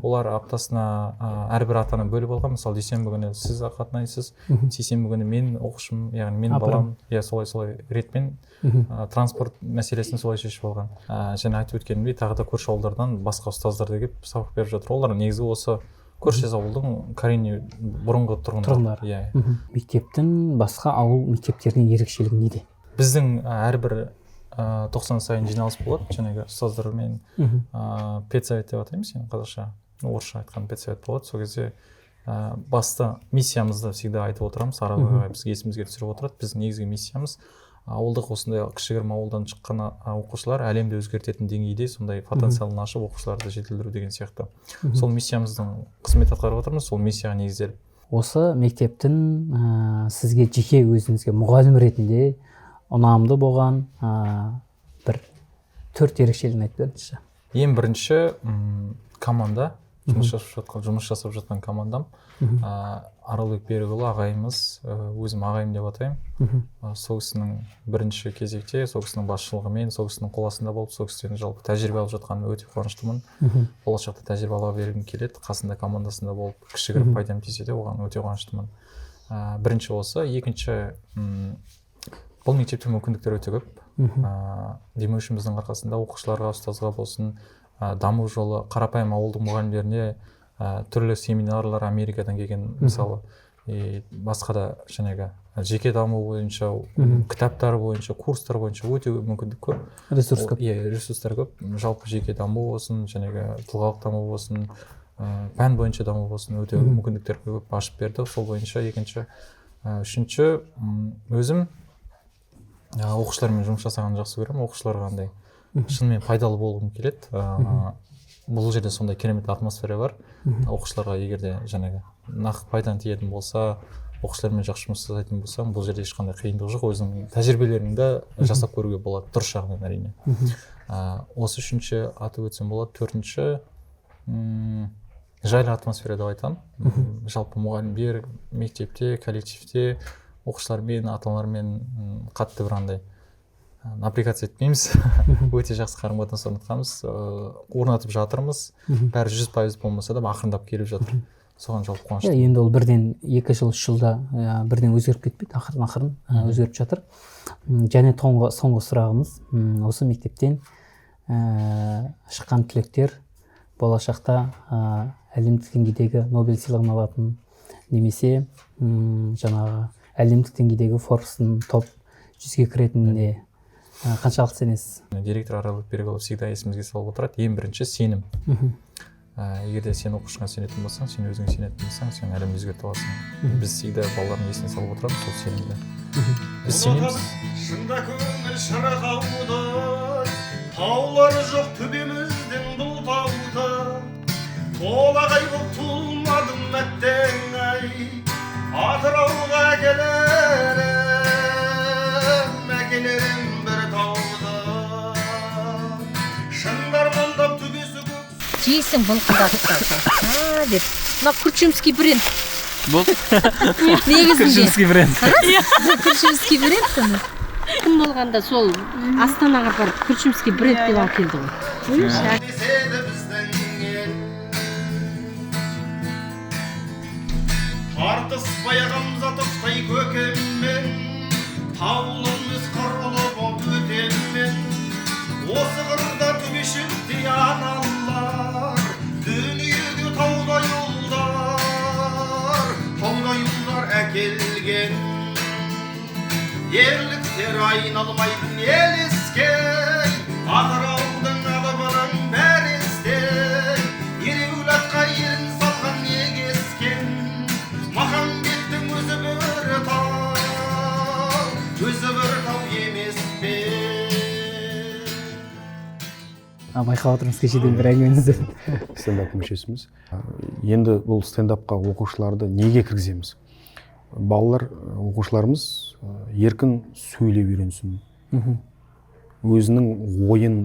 Олар аптасына әрбір ата-ана бөліп алған. Мысалы, дүйсенбі күні сіз қатынайсыз, сейсенбі күні мен оқушым, яғни мен балам, солай ретпен транспорт мәселесін солай шешіп алған. Және айтып өткенімдей, тағы да көрші ауылдардан басқа ұстаздар да келіп сабақ беріп жатыр. Олар негізі осы көршілес ауылдың коренный бұрынғы тұрғындар. Мектептің басқа ауыл мектептерінің ерекшелігі неде? Біздің әрбір 90 сайын жиналыс болады, жаңағы ұстаздармен педсовет деп атаймыз, қазақша, орысша айтқан педсовет болады. Сол кезде басты миссиямызды всегда айтып отырамыз, араларға бізге есімізге түсіріп отырады. Біздің негізгі миссиямыз ауылдық осындай кішігірім ауылдан шыққан оқушылар әлемді өзгертетін деңгейде сондай потенциалын ашып оқушыларды жетілдіру деген сияқты. Сол миссиямыздың қызмет атқарып отырмыз, сол миссияға негізделіп. Осы мектептің сізге жеке өзіңізге мұғалім ретінде ұнамды болған бір 4 ерекшелігін айтып беріңізші. Ең бірінші команда, жұмыс жасап жатқан командам. Аралбек Берікұлы ағайымыз, өзім ағайым деп атаймын. Сол кісінің бірінші кезекте, сол кісінің басшылығымен, сол кісінің қол астында болып, сол кісіден жалпы тәжірибе алып жатқаныма өте қуаныштымын. Болашақта тәжірибе ала бергім келеді, қасында командасында болып, кішігірім пайдам тисе де, оған өте қуаныштымын. Бірінші осы, екінші бұл мектепте мүмкіндіктер өте көп. Демеушіміздің арқасында оқушыларға, ұстазға болсын, даму жолы, қарапайым ауылдың мұғалімдеріне түрлі семинарлар, Америкадан келген, мысалы, басқа да жаңағы жеке даму бойынша, кітаптар бойынша, курстар бойынша өте мүмкіндік көп. Ресурс көп. Ресурстар көп. Жалпы жеке даму болсын, жаңағы тұлғалық даму болсын, пән бойынша даму болсын, өте мүмкіндіктер көп ашып берді. Сол бойынша екінші. Үшінші, өзім оқушылармен жұмыс жасағанды жақсы көремін. Оқушыларға қандай шынымен пайдалы болғым келеді. Бұл жерде сондай керемет атмосфера бар. Оқушыларға егер де жаңағы нақты пайдаң тиетін болса, оқушылармен жақсы жұмыс жасайтын болсам, бұл жерде ешқандай қиындық жоқ. Өзің тәжірибелеріңді жасап көруге болады, дұрыс жағынан әрине. Осы үшінші атып өтсем болады. Төртінші, жайлы атмосфера деп айтамын. Жалпы мұғалімдер мектепте, коллективте оқушылармен, ата-аналармен қатты бір андай напрягаться етпейміз. Өте жақсы қарым-қатынас орнатқанбыз, орнатып жатырмыз. Бәрі 100% болмаса да ақырындап келіп жатыр. Соған жалпы қуаныштымын. Енді ол бірден 2 жыл, 3 жылда бірден өзгеріп кетпейді, ақырын өзгеріп жатыр. Және соңғы сұрағымыз, осы мектептен шыққан түлектер болашақта әлемдік деңгейдегі Нобель сыйлығын алатын, немесе жаңағы әлемдік деңгейдегі Форбстың топ 100-ге кіретініне қаншалық сенесіз? Директор Аралбек Берікұлы всегда есімізге салып отырады. Ең бірінші сенім. Егер де сен оқушыңа сенетін болсаң, сен өзің сенетін болсаң, сен әлемді өзгерте аласың. Біз всегда балалардың есіне салып отырамыз сол сенімді. Біз сенеміз. Шында көңіл шырақауды, таулары жоқ төбеміздің бұл тауда. Толағай боп туылмадым мәттен ай, Атырауға келерім, әкелерім бір тауда. Шындар мұндап төбесі көп. Жейсің бұлқындатып деп. Мына Күршімский бренд. Бұл? Негізінде. Күршімский бренд. Күршімский бренд күні. Кім болғанда сол Астанаға барып Күршімский бренд деп алып келді ғой. Арты алыспай Ғамзатовтай көкеммен, таулымыз қырлы боп өтеммен. Осы қырда төбешіктей аналар, дүниеде тауда юлдар әкелген. Ерліктер айналмайтын елескей, Атыраудың алыбының бәрестей, ереуіл атқа елін салған егескен. Махамбеттің өзі бір тау емес пе? Байқап отырмыз кешеден бір әңгімеңізді. Стендап мүшесіміз. Енді бұл стендапқа оқушыларды неге кіргіземіз? Балалар, оқушыларымыз еркін сөйлеп үйренсін, өзінің ойын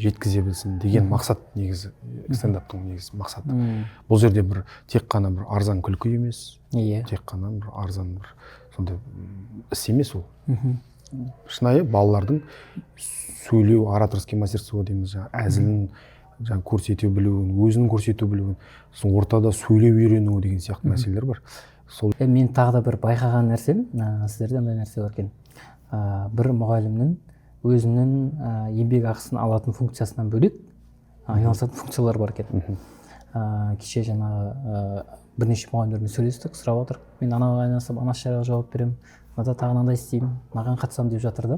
жеткізе білсін деген мақсат негізі, стендаптың негізі мақсаты. Бұл жерде бір тек қана бір арзан күлкі емес, тек қана бір арзан бір сондай іс емес ол. Шынайы балалардың сөйлеу, ораторский мастерство дейміз, әзілін көрсете білуін, өзінің көрсете білуін, сосын ортада сөйлеу үйренуі деген сияқты мәселелер бар. Мен тағы да бір байқаған нәрсем, сіздерде андай нәрсе бар екен. Бір мұғалімнің өзінің еңбек ақысын алатын функциясынан бөлек айналысатын функциялар бар екен. Кеше жаңағы бірнеше мұғалімдермен сөйлестік, сұрап отыр. Мен анаға айналысып, ана шараға жауап беремін, мынада тағы мынандай істеймін, мынаған қатысамын деп жатыр да.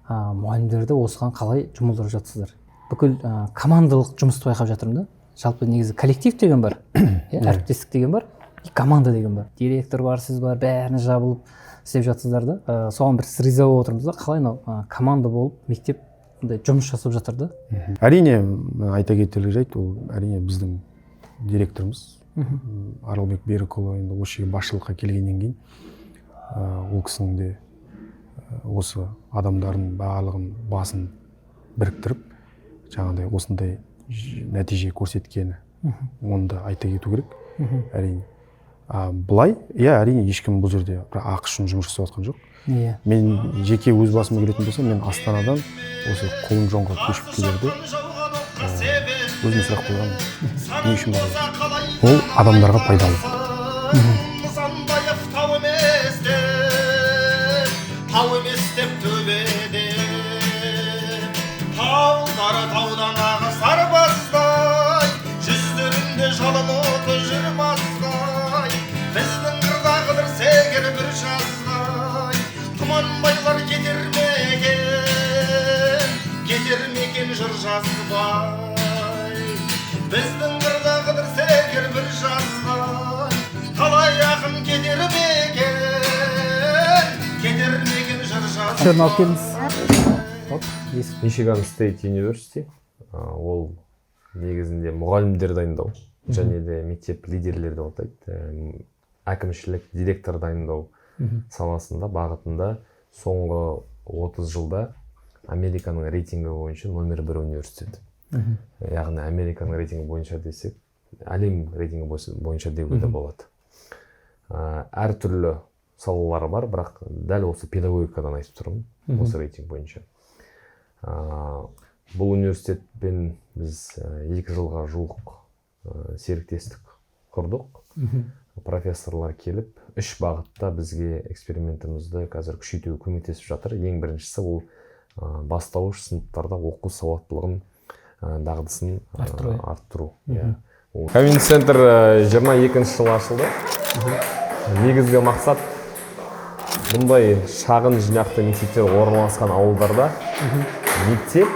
Мұғалімдерді осыған қалай жұмылдырып жатсыздар? Бүкіл командалық жұмысты байқап жатырмын да. Жалпы негізі коллектив деген бар, әріптестік деген бар, команда деген бар. Директор бар, сіз бар, бәріне жабылып істеп жатсыздар да. Соған бір риза болып отырмыз да. Қалай команда болып мектеп жұмыс жасап жатыр да. Әрине айта кетерлік жайт, ол әрине біздің директорымыз Аралбек Берікұлы енді осы жерге басшылыққа келгеннен кейін ол кісінің де осы адамдардың барлығын басын біріктіріп жаңағыдай осындай нәтиже көрсеткені, оны да айта кету керек. Әрине. Бұлай, әрине ешкім бұл жерде ақы үшін жұмыс жасап жатқан жоқ. Мен жеке өз басыма келетін болсам, мен Астанадан осы Құлынжонға көшіп келерде өзіме сұрақ қойғанмын. Не үшін барады? Ол адамдарға пайдалы. Тау емес деп төбеде, таулары таудан ағы сарбаздай, жүздерінде жалын оты жүрмастай, біздің қырда қыдырсегер бір жаздай, тұманбайлар кетер мекен жыр жазбай, біздің қырда қыдырсегер бір жаздай, қалай ақын кетер мекен жыр жазбай. Шырын алып келіңіз. Мичиган Стейт University, ол негізінде мұғалімдер дайындау және де мектеп лидерлер деп атайды, әкімшілік директор дайындау саласында бағытында соңғы 30 жылда Американың рейтингі бойынша номер 1 университет. Яғни Американың рейтингі бойынша десек, әлем рейтингі бойынша деуге де болады. Әртүрлі салалары бар, бірақ дәл осы педагогикадан айтып тұрмын, осы рейтинг бойынша. Бұл университетпен біз 2 жылға жуық серіктестік құрдық. Профессорлар келіп, 3 бағытта бізге экспериментімізді қазір күшейтуге көмектесіп жатыр. Ең біріншісі ол бастауыш сыныптарда оқу сауаттылығын, дағдысын арттыру. Комьюнити центр 22-ші жылы ашылды. Негізгі мақсат бұндай шағын жинақты мектептер орналасқан ауылдарда мектеп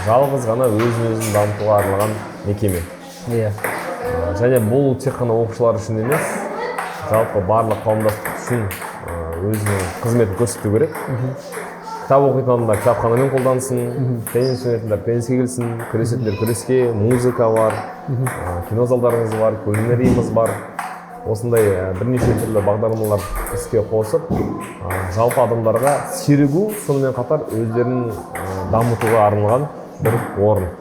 жалғыз ғана өзін дамытуға арналған мекеме. Және бұл тек қана оқушылар үшін емес, жалпы барлық қауымдастық үшін өзінің қызметін көрсету керек. Кітап оқитын адамдар кітапханамен қолдансын, теннис ойнайтындар тенниске келсін, күресетіндер күреске, музыка бар, кино залдарымыз бар, кулинарийіміз бар. Осындай бірнеше түрлі бағдарламалар іске қосып, жалпы адамдарға сирігу, сонымен қатар өздерін дамытуға арналған бір орын.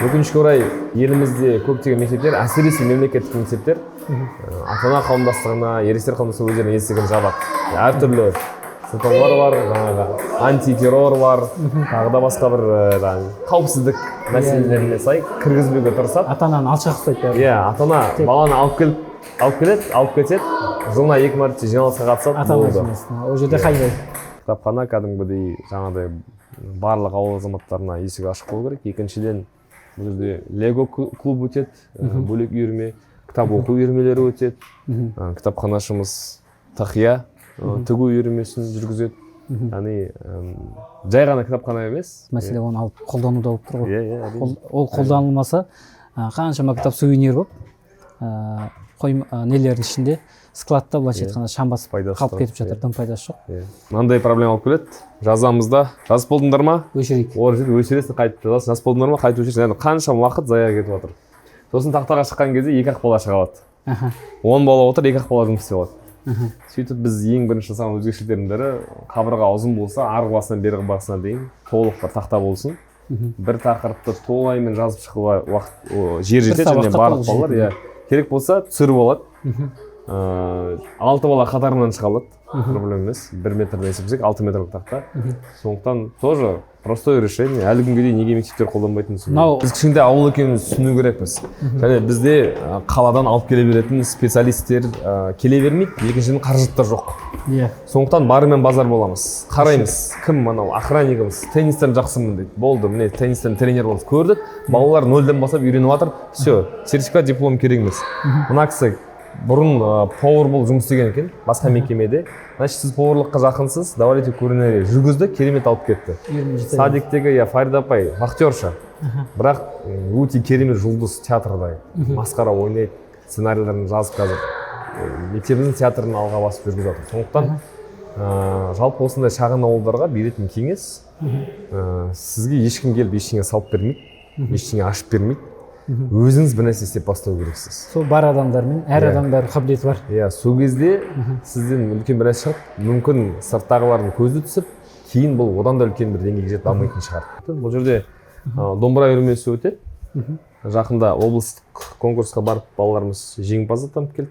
Өкінішке орай елімізде көптеген мектептер, әсіресе мемлекеттік мектептер, ата-ана қауымдастығына, ересектер қауымдастығына өздерінің есігін жабады. Әртүрлі сылтаулар бар, антитеррор бар, тағы да басқа бір қауіпсіздік мәселелеріне сай кіргізбеуге тырысады. Ата-ананы алшақ ұстайды. Ата-ана баланы алып келіп алып келеді, алып кетеді, жылына 2 мәрте жиналысқа қатысады, болды. Ол жерде қайдай? Кітапхана кәдімгідей жаңағыдай барлық ауыл азаматтарына есік ашық болу керек. Екіншіден, бұл жерде лего клуб өтеді, бөлек үйірме, кітап оқу үйірмелері өтеді. Кітапханашымыз тақия тігу үйірмесін жүргізеді. Яғни жай ғана кітапхана емес. Мәселе оны алып қолдануда болып тұр ғой. Ол қолданылмаса қаншама кітап сувенир болып нелердің ішінде складта былайша айтқанда шам басып қалып кетіп жатыр, дым пайдасы жоқ. Мынандай проблема болып келеді. Жазамызда, жазып болдыңдар ма? Өшірейік. Өшіресің, қайтып жазасың. Жазып болдыңдар ма? Қайтып өшіресің. Яғни қаншама уақыт зая кетіп жатыр. Сосын тақтаға шыққан кезде 2-ақ бала шыға алады. 10 бала отыр, 2-ақ бала жұмыс істеп алады. Сөйтіп біз ең бірінші жасаған өзгешеліктердің бірі қабырға ұзын болса, арғы басынан бергі басына дейін толық бір тақта болсын. Бір тақырыпты толайымен жазып шығуға уақыт жер жетеді, және барлық балалар керек болса түсіріп алады. 6 бала қатарынан шыға алады, проблема емес. 1 метрден есептесек 6 метрлік тақта. Сондықтан тоже простое решение. Әлі күнге дейін неге мектептер қолданбайтынын түсінбеймін. Біз кішкентай ауыл екенімізді түсіну керекпіз. Және бізде қаладан алып келе беретін специалисттер келе бермейді, екіншіден қаражаттар жоқ. Сондықтан барымен базар боламыз. Қараймыз, кім анау охраннигіміз, теннистен жақсымын дейді. Болды, міне теннистен тренер боламыз. Көрдік, балалар 0-ден бастап үйреніп жатыр. Все, сертификат, диплом керек емес. Мына кісі бұрын повар жұмыс істеген екен, басқа мекемеде. Значит, сіз поварлыққа жақынсыз, давайте көрінер жүргізді, керемет алып кетті. Садиктегі Фарида апай вахтерша. Бірақ өте керемет жұлдыз театрда масқара ойнайды, сценарийлерін жазып қазір мектебіміздің театрын алға басып жүргізіп жатыр. Сондықтан жалпы осындай шағын ауылдарға беретін кеңес, сізге ешкім келіп ештеңе салып бермейді, ештеңе ашып бермейді. Өзіңіз бір нәрсе істеп бастау керексіз. Сол бар адамдармен, әр адам бәрі қабілеті бар. Сол кезде сізден үлкен бір нәрсе шығып, мүмкін сырттағылардың көзі түсіп, кейін бұл одан да үлкен бір деңгейге жетіп дамитын шығар. Бұл жерде домбыра үйірмесі өтеді. Жақында облыстық конкурсқа барып балаларымыз жеңімпаз атанып келді.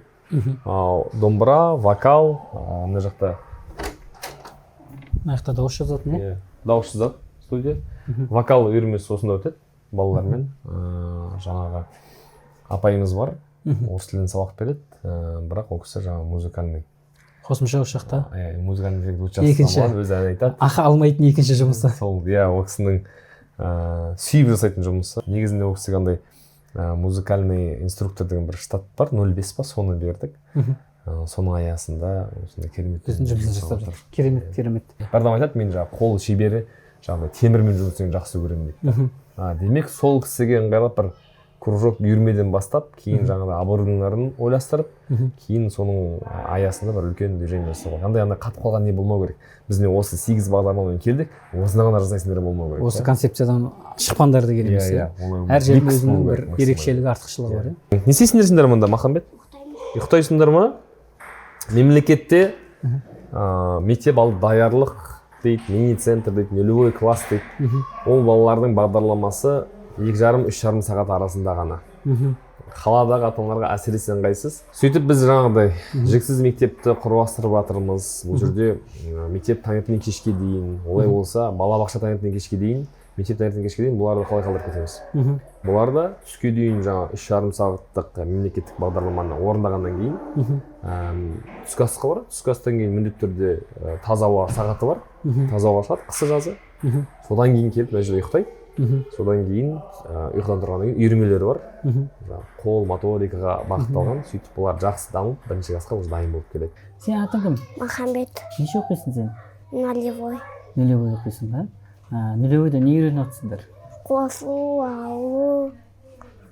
Домбыра, вокал, мына жақта дауыс жазатын, дауыс жазады студия. Вокал үйірмесі осында өтеді. Балалармен жаңағы апайымыз бар, орыс тілінен сабақ береді, бірақ ол кісі жаңағы музыкальный қосымша осы жақта музыкальный участвовал, өзі ән айтады. Ақы алмайтын екінші жұмысы. Сол, ол кісінің сүйіп жасайтын жұмысы. Негізінде ол кісіге андай музыкальный инструктор деген бір штат бар, 0,5 па, соны бердік. Соның аясында керемет жұмыс жасап жатыр. Керемет. Бәрдам айтады, мен жаңағы қол шебері, жаңағы темірмен жұмыс істегенді жақсы көремін дейді. Демек сол кісіге ыңғайлап бір кружок үйірмеден бастап, кейін жаңағы оборудованияларын ойластырып, кейін соның аясында бір үлкен движение жасауға. Андай қатып қалған не болмау керек. Біз осы 8 бағдарламамен келдік, осында ғана жасайсыңдар болмау керек. Осы концепциядан шықпаңдар деген емес. Әр жердің өзінің бір ерекшелігі, артықшылығы бар. Не істейсіңдер мұнда, Махамбет? Ұйықтайсыңдар ма? Мемлекетте мектеп алып даярлық дейді, мини-центр дейді, нулевой класс дейді. Ол балалардың бағдарламасы 2,5-3,5 сағат арасында ғана. Қаладағы ата-аналарға әсіресе ыңғайсыз. Сөйтіп біз жаңағыдай жексіз мектепті құрастырып жатырмыз. Бұл жерде мектеп таңертеңнен кешке дейін, олай болса, балабақша таңертеңнен кешке дейін, мектеп таңертеңнен кешке дейін бұларды қалай қалдырып кетеміз. Бұларды түске дейін жаңа 3,5 сағаттық мемлекеттік бағдарламаны орындағаннан кейін түскі асқа барады. Түскі астан кейін міндетті түрде таза ауа сағаты бар. Таза ауаға шығады қысы жазы. Содан кейін келіп мына жерде ұйықтайды. Содан кейін ұйқыдан тұрғаннан кейін үйірмелері бар. Қол моторикаға бағытталған. Сөйтіп бұлар жақсы дамып, бірінші классқа уже дайын болып келеді. Сен атың кім? Махамбет. Неше оқисың сен? Нулевой. Нулевой оқисың ба? Нулевойда не үйреніп жатсыңдар? Қосу, алу.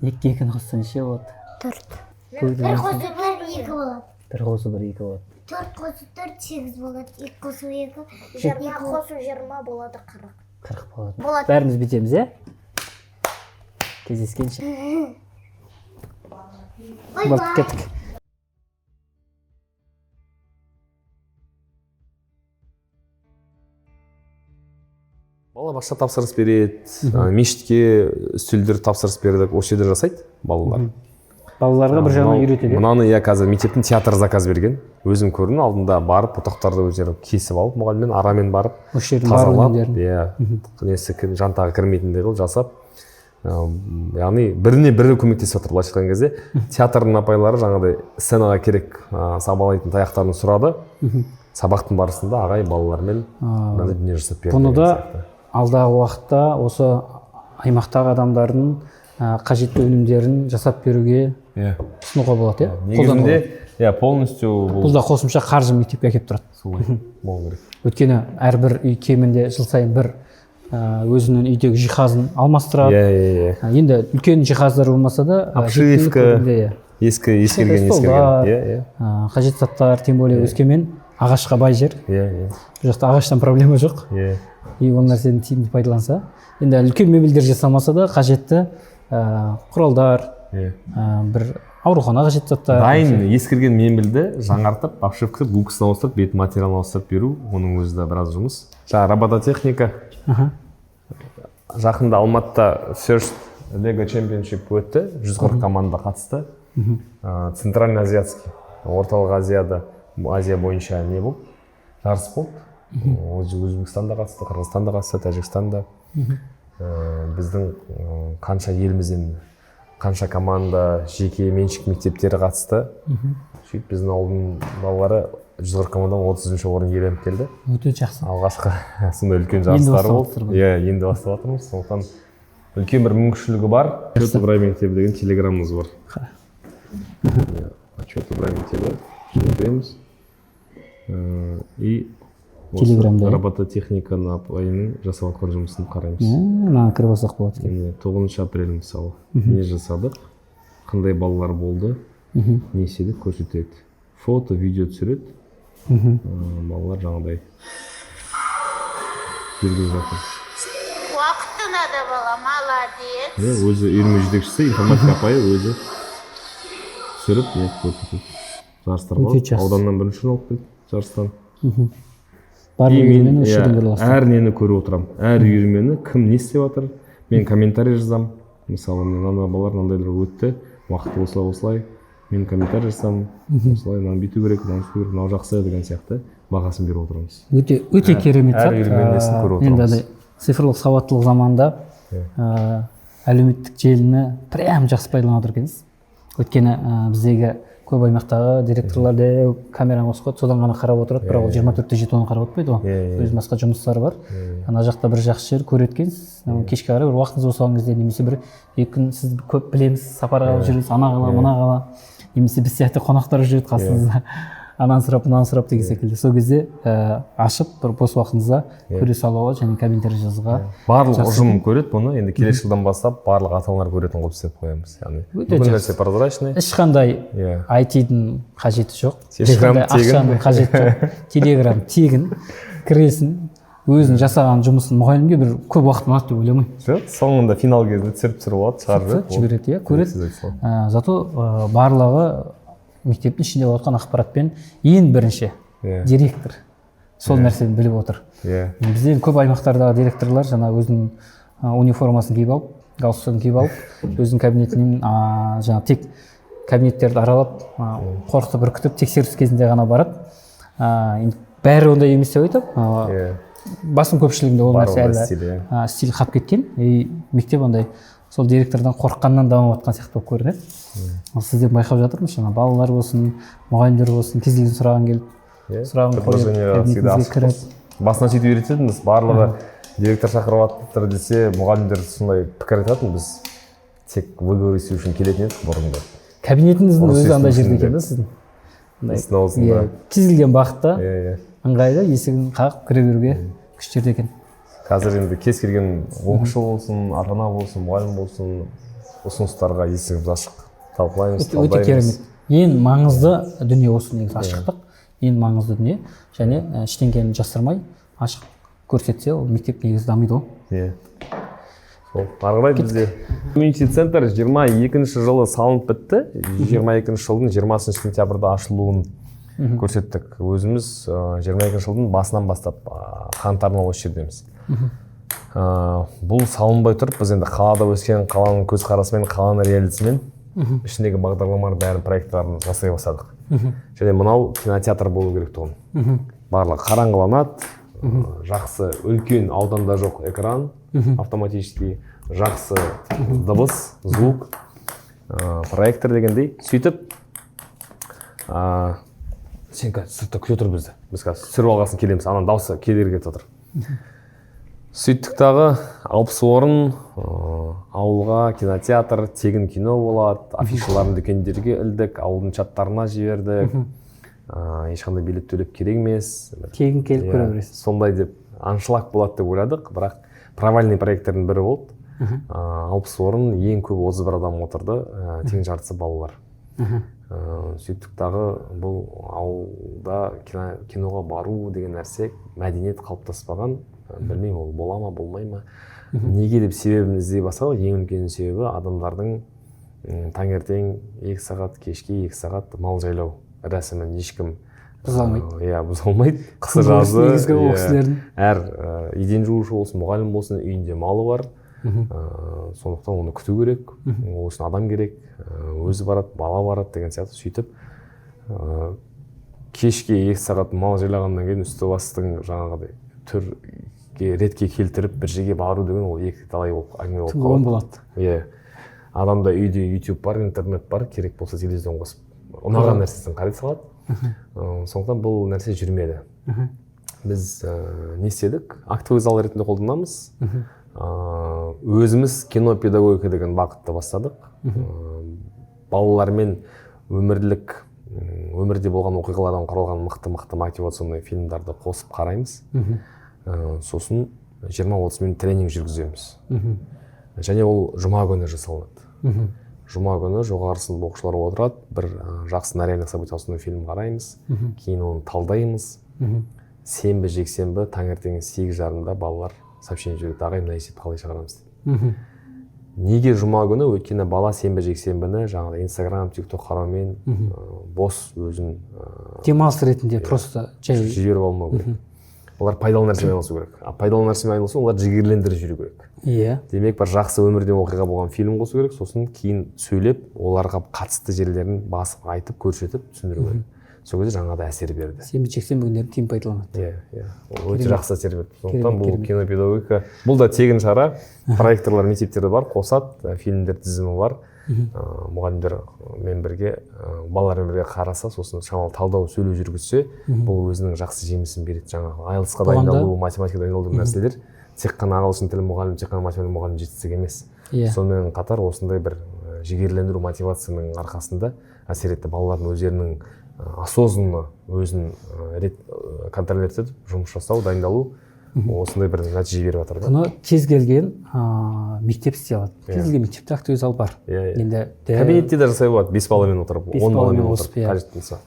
2-2-ні қосса неше болады? 4. Бір қосу 2 болады. Бір қосу 2 болады. 4 қосу 4 8 болады. 2 қосу 2. 20 қосу 20 болады 40. 40 болады. Бәріміз бітеміз, Кездескенше. Барып кеттік. Балабақша тапсырыс береді, мешітке үстелдер тапсырыс бердік, осы жерде жасайды балалар. Балаларға бір жағынан үйретеді. Мынаны қазір мектептің театр заказ берген. Өзім көрдім, алдында барып, бұтақтарды өздері кесіп алып, мұғаліммен арамен барып, тазалап, несі жантағы кірмейтіндей қылып жасап, яғни біріне бірі көмектесіп жатыр. Былайша айтқан кезде театрдың апайлары жаңағыдай сценаға керек сабалайтын таяқтарын сұрады. Сабақтың барысында ағай балалармен мынандай дүние жасап берді. Бұны да алдағы уақытта осы аймақтағы адамдардың қажетті өнімдерін жасап беруге ұсынуға болады, негізінде полностью бұл да қосымша қаржы мектепке әкеліп тұрады. Солай болу керек. Өйткені әрбір үй кемінде жыл сайын бір өзінің үйдегі жиһазын алмастырады. Енді үлкен жиһаздар болмаса да обшивка, ескі ескірген қажет заттар, тем более Өскемен ағашқа бай жер. Бұл жақта ағаштан проблема жоқ. И ол нәрсені тиімді пайдаланса, енді үлкен мебельдер жасамаса да қажетті құралдар, бір аурухана қажет заттар. Дайын ескірген мебельді жаңартып, обшивка гуксын ауыстырып, бет материалын ауыстырып беру, оның өзі де біраз жұмыс. Жаңа робототехника. Жақында Алматыда First Lego Championship өтті, 140 команда қатысты. Центральный азиатский, орталық Азияда, Азия бойынша не болды? Жарыс болды. Өзбекстанда қатысты, Қырғызстанда қатысты, Тәжікстанда. Біздің қанша елімізден қанша команда, жеке меншік мектептері қатысты. Сөйтіп біздің ауылдың балалары 140 командадан 30-ші орын иеленіп келді. Өте жақсы. Алғашқы сондай үлкен жарыстары болды. Енді бастап жатырмыз. Сондықтан үлкен бір мүмкіншілігі бар. Отчет ыбырай мектебі деген телеграммамыз бар. Отчет ыбырай мектебі көреміз. И телеграмда робототехниканы апайының жасап жатқан жұмысын қараймыз. Мына кіріп алсақ болады екен. 9 апрель мысалы не жасадық, қандай балалар болды, не істедік көрсетеді. Фото, видео түсіреді. Балалар жаңағыдай жүргізіп жатыр. Уақытына да бала, молодец. Өзі үйірме жетекшісі, информатика апайы өзі түсіріп көрсетеді. Жарыстар болады. Ауданнан бірінші алып келді жарыстан. Әр нені көріп отырамын. Әр үйірмені кім не істеп жатыр. Мен комментарий жазамын. Мысалы, мына балалар мынандайлар өтті, уақыты осылай. Мен комментарий жасамын. Осылай, мынаны бүйту керек, мынау жақсы деген сияқты бағасын беріп отырамыз. Өте керемет зат. Әр үйірменесін көріп отырамыз. Енді цифрлық сауаттылық заманында әлеуметтік желіні прям жақсы пайдаланып отыр екенсіз. Өйткені біздегі көп аймақтағы директорлар да камераны қосып қойды, содан ғана қарап отырады, бірақ ол 24/7 оны қарап отырмайды ғой. Өз басқа жұмыстары бар. Ана жақта бір жақсы жер көреді екенсіз. Кешке қарай бір уақытыңыз болған кезде немесе бір екі күн сіз көп білеміз, сапарға жүресіз, ана қала, мына қала, немесе біз сияқты қонақтар жүреді қасыңызда. Ананы сұрап, мынаны сұрап деген секілді. Сол кезде ашып бір бос уақытыңызда көре салуға және комментарий жазуға. Барлық ұжым көреді бұны. Енді келесі жылдан бастап барлық ата-аналар көретін қылып істеп қоямыз. Яғни бүкіл нәрсе прозрачный. Ешқандай IT-дің қажеті жоқ. Ақшаның қажеті жоқ. Телеграм тегін кіресің, өзінің жасаған жұмысын мұғалімге бір көп уақыт алады деп ойламаймын. Жоқ, соңында финал кезде түсіріп алады, жібереді, көреді. Зато барлығы мектептің ішінде болған ақпаратпен ең бірінші директор сол нәрсені біліп отыр. Бізде көп аймақтардағы директорлар жаңа өзінің униформасын киіп алып, галстугын киіп алып, өзінің кабинетінен жаңа тек кабинеттерді аралап, қорқытып үркітіп тексеріс кезінде ғана барады. Бәрі ондай емес деп айтып, басым көпшілігінде ол нәрсе әлі стиль қалып кеткен. Мектеп ондай сол директордан қорыққаннан дамып жатқан сияқты болып көрінеді. Сізден байқап жатырмыз, жаңа балалар болсын, мұғалімдер болсын, кез келген сұраған келіп, сұрағын қойып, кабинетіңізге кіріп. Басынан сөйтіп үйрететінбіз, барлығы директор шақырып жатыр десе, мұғалімдер сондай пікір айтатын, біз тек выговорить үшін келетін едік бұрында. Кабинетіңіздің өзі андай жерде екен да сіздің? Кез келген бағытта ыңғайлы есігін қағып кіре беруге күштерде екен. Қазір енді кез келген оқушы болсын, ата-ана болсын, мұғалім болсын, ұсыныстарға есігіміз ашық. Талқылаймыз, талдаймыз. Өте керемет. Ең маңызды дүние осы негізі ашықтық. Ең маңызды дүние. Және ештеңені жасырмай ашық көрсетсе, ол мектеп негізі дамиды ғой. Сол. Арғылай бізде комьюнити центр 22-ші жылы салынып бітті. 22-ші жылдың 20 сентябрьда ашылуын көрсеттік. Өзіміз 22-ші жылдың басынан бастап қаңтардан осы жердеміз. Бұл салынбай тұрып, біз енді қалада өскен, қаланың көзқарасымен, қаланың реалитетімен ішіндегі бағдарламалар бәрін проекттарын жасай бастадық. Және мынау кинотеатр болу керек тұғын. Барлығы қараңғыланады, жақсы үлкен ауданда жоқ экран, автоматически жақсы дыбыс, звук, проектор дегендей. Сөйтіп сен қазір сыртта күте тұр бізді. Біз қазір түсіріп алғасын келеміз. Ана дауысы кедергі кетіп отыр. Сөйттік дағы 60 орын, ауылға кинотеатр, тегін кино болады, афишаларын дүкендерге ілдік, ауылдың чаттарына жібердік. Ешқандай билет төлеп керек емес. Тегін келіп көре бересіз. Сондай деп аншлаг болады деп ойладық, бірақ провальный проекттердің бірі болды. 60 орын, ең көп 31 адам отырды, тең жартысы балалар. Сөйттік дағы бұл ауылда киноға бару деген нәрсе мәдениет қалыптаспаған. Білмеймін, ол бола ма, болмай ма. Неге деп себебін іздей бастадық. Ең үлкен себебі адамдардың таңертең 2 сағат, кешке 2 сағат мал жайлау рәсімін ешкім бұза алмайды. Иә, бұза алмайды. Қысы жазы әр еден жуушы болсын, мұғалім болсын, үйінде малы бар. Сондықтан оны күту керек. Ол үшін адам керек. Өзі барады, бала барады деген сияқты. Сөйтіп кешке 2 сағат мал жайлағаннан кейін үсті бастың жаңағыдай түрге ретке келтіріп бір жерге бару деген ол екі талай болып әңгіме болып болады. Иә. Адамда үйде YouTube бар, интернет бар, керек болса телевизион қосып ұнаған нәрсесін қарай салады. Сондықтан бұл нәрсе жүрмеді. Біз не істедік? Актовый зал ретінде қолданамыз. Өзіміз кино педагогика деген бағытты бастадық. Балалармен өмірде болған оқиғалардан құралған мықты мотивационный фильмдарды қосып қараймыз. Сосын 20-30 минут тренинг жүргіземіз. Және ол жұма күні жасалынады. Жұма күні жоғары сынып оқушылар отырады, бір жақсы реальных событиясында фильм қараймыз, кейін оны талдаймыз. Сенбі, жексенбі, таңертең 8:30-да балалар сообщение жібереді, ағай мына есепті қалай шығарамыз дейді. Неге жұма күні? Өйткені бала сенбі, жексенбіні жаңағы Instagram, TikTok қараумен бос өзін демалыс ретінде просто жіберіп алмау керек. Олар пайдалы нәрсемен айналысу керек. Пайдалы нәрсемен айналысу, олар жігерлендіріп жүру керек. Иә. Демек, бір жақсы өмірден оқиға болған фильм қосу керек, сосын кейін сөйлеп, оларға қатысты жерлерін басып, айтып, көрсетіп, түсіндіру керек. Сол кезде жаңағыдай әсер берді. Сенбі, жексенбі күндері тиім пайдаланады. Иә. Өте жақсы әсер берді. Сондықтан бұл кинопедагогика, бұл да тегін шара, проекторлар мектептерде бар, қосады, фильмдер тізімі бар. Мұғалімдермен бірге, балалармен бірге қараса, сосын шамалы талдау, сөйлеу жүргізсе, бұл өзінің жақсы жемісін береді. Жаңағы айлсқа дайындалу, математика дайындалу нәрселер тек қана ағылшын тілі мұғалім, тек қана математика мұғалім жетістік емес. Сонымен қатар осындай бір жігерлендіру мотивацияның арқасында әсер етті. Балалардың өздерінің осознанно өзін контролировать етіп, жұмыс жасау, дайындалу осындай бір нәтиже беріп жатыр. Бұны кез келген мектеп істей алады. Кез келген мектепте актовый зал бар. Кабинетте де жасай болады, 5 баламен отырып, 10 баламен отырып, қажет болса.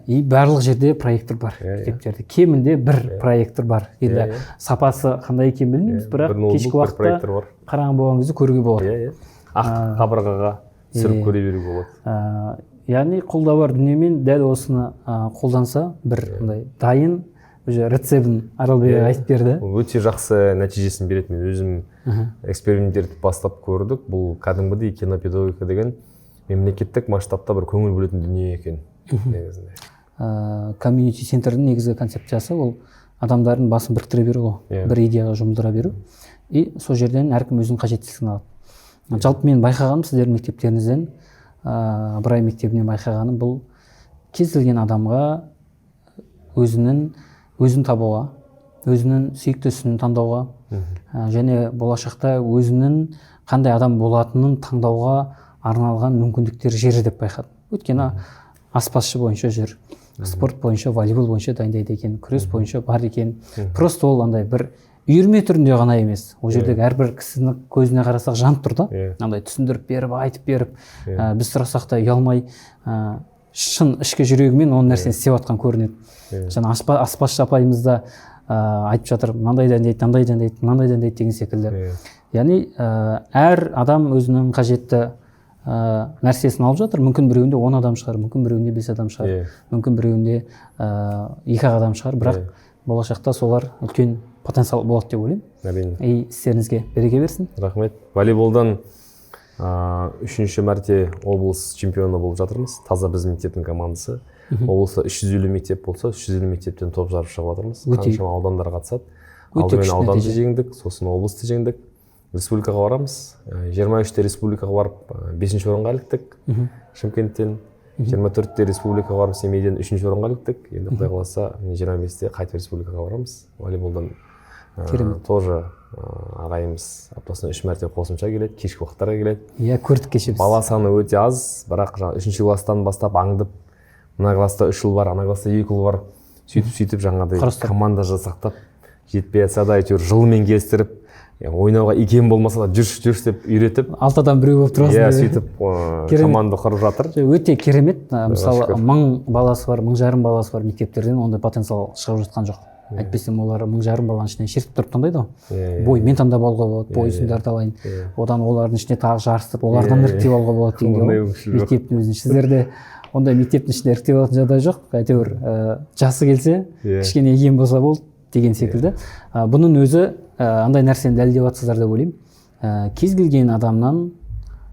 И барлық жерде проектор бар мектептерде. Кемінде бір проектор бар. Енді сапасы қандай екенін білмейміз, бірақ кешкі уақытта қараңғы болған кезде көруге болады. Ақ қабырғаға түсіріп көре беруге болады. Яғни қолда бар дүниемен дәл осыны қолданса, бір дайын рецебін Аралбек айтып берді. Өте жақсы нәтижесін береді. Мен өзім эксперименттерді бастап көрдік. Бұл кәдімгідей кинопедагогика деген мемлекеттік масштабта бір көңіл бөлетін дүние екен. Комьюнити центрдің негізгі концепциясы ол адамдардың басын біріктіре беру ғой. Бір идеяға жұмылдыра беру. И сол жерден әркім өзінің қажеттілігін алады. Жалпы мен байқағаным сіздердің мектептеріңізден, Ыбырай мектебінен байқағаным, бұл кез келген адамға өзін табуға, өзінің сүйіктісін таңдауға, және болашақта өзінің қандай адам болатынын таңдауға арналған мүмкіндіктер жері деп байқадым. Өйткені аспазшы бойынша жүр, спорт бойынша, волейбол бойынша дайындайды екен, күрес бойынша бар екен. Просто ол андай бір үйірме түрінде ғана емес. Ол жердегі әрбір кісінің көзіне қарасақ жанып тұр да. Андай түсіндіріп беріп, айтып беріп, біз сұрасақ та ұялмай, шын ішкі жүрегімен оның нәрсені істеп жатқан көрінеді. Жаңа аспазшы апайымыз да айтып жатыр, мынандай дайындайды, мынандай дайындайды, мынандай дайындайды деген секілді. Яғни әр адам өзінің қажетті нәрсесін алып жатыр. Мүмкін біреуінде 10 адам шығар, мүмкін біреуінде 5 адам шығар, мүмкін біреуінде 2 адам шығар, бірақ болашақта солар үлкен потенциал болады деп ойлаймын. И істеріңізге береке берсін. Рахмет. Волейболдан 3-ші мәрте облыс чемпионы болып жатырмыз. Таза біздің мектептің командасы. Облыста 350 мектеп болса, 350 мектептен топ жарып шығып жатырмыз. Қаншама аудандар қатысады. Алдымен ауданды жеңдік, сосын облысты жеңдік. республикаға барамыз. 23-те республикаға барып 5-ші орынға іліктік Шымкенттен. 24-те республикаға барып Семейден 3-ші орынға іліктік. Енді Құдай қаласа 25-те қайтып республикаға барамыз. Волейболдан тоже ағайымыз аптасына 3 мәрте қосымша келеді, кешкі уақыттарға келеді. Иә, көрдік кеше біз. Бала саны өте аз, бірақ 3-ші класстан бастап аңдып, мына класста 3 ұл бар, ана класста 2 ұл бар. Сөйтіп жаңағыдай команда жасақтап, жетпей жатса да әйтеуір жылмен келістіріп, ойнауға икем болмаса да жүрш деп үйретіп, алтыдан біреу болып тұрасың. Иә, сөйтіп команда құрып жатыр. Өте керемет. Мысалы, 1000 баласы бар, 1500 баласы бар мектептерден ондай потенциал шығып жатқан жоқ. Әйтпесем олар 1500 баланың ішінен шертіп тұрып таңдайды ғой. Бой мен таңдап алуға болады, бой ұзындарды алайын. Одан олардың ішіне тағы жарыстырып, олардан іріктеп алуға болады дегенге. Мектептің өзінде сіздерде ондай мектептің ішінде іріктеп алатын жағдай жоқ. Әйтеуір жасы келсе, кішкене ем болса болды деген секілді. Бұның өзі андай нәрсені дәлелдеп жатсыздар деп ойлаймын. Кез келген адамнан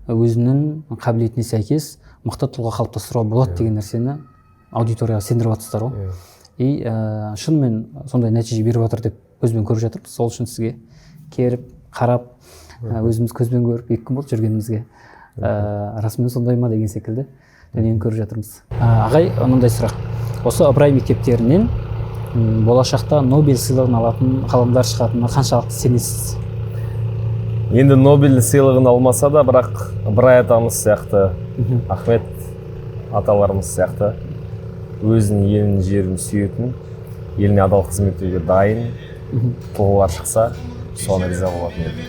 өзінің қабілетіне сәйкес мықты тұлға қалыптастыруға болады деген нәрсені аудиторияға сендіріп жатсыздар ғой. И шынымен сондай нәтиже беріп жатыр деп көзбен көріп жатырмыз. Сол үшін сізге келіп, қарап, өзіміз көзбен көріп, 2 күн болды жүргенімізге. Расымен сондай ма деген секілді дүниені көріп жатырмыз. Ағай, мынандай сұрақ. Осы ыбырай мектептерінен болашақта Нобель сыйлығын алатын ғалымдар шығатынына қаншалықты сенесіз? Енді Нобель сыйлығын алмаса да, бірақ Ыбырай атамыз сияқты, Ахмет аталарымыз сияқты өзінің елін, жерін сүйетін, еліне адал қызмет етуге дайын тұлғалар шықса, соған риза болатын едім.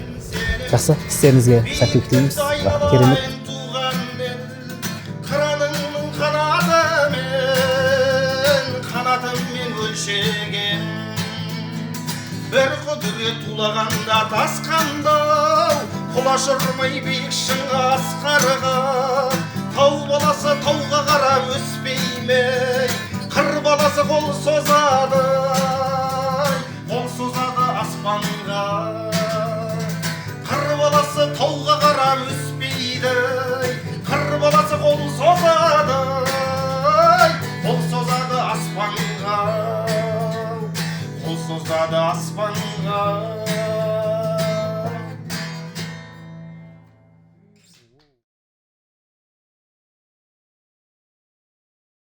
Жақсы, істеріңізге сәттілік тілейміз. Керемет. Қыраныңның қанатыммен өлшеген, бір құдірет тулағанда тасқандау, құлаш ұрмай биік шыңға асқарған. Тау баласы тауға қарап өспеймей, қыр баласы қол созады аспанға. Қыр баласы тауға қарап өспейді, қыр баласы қол созады аспанға. Қол созады аспанға.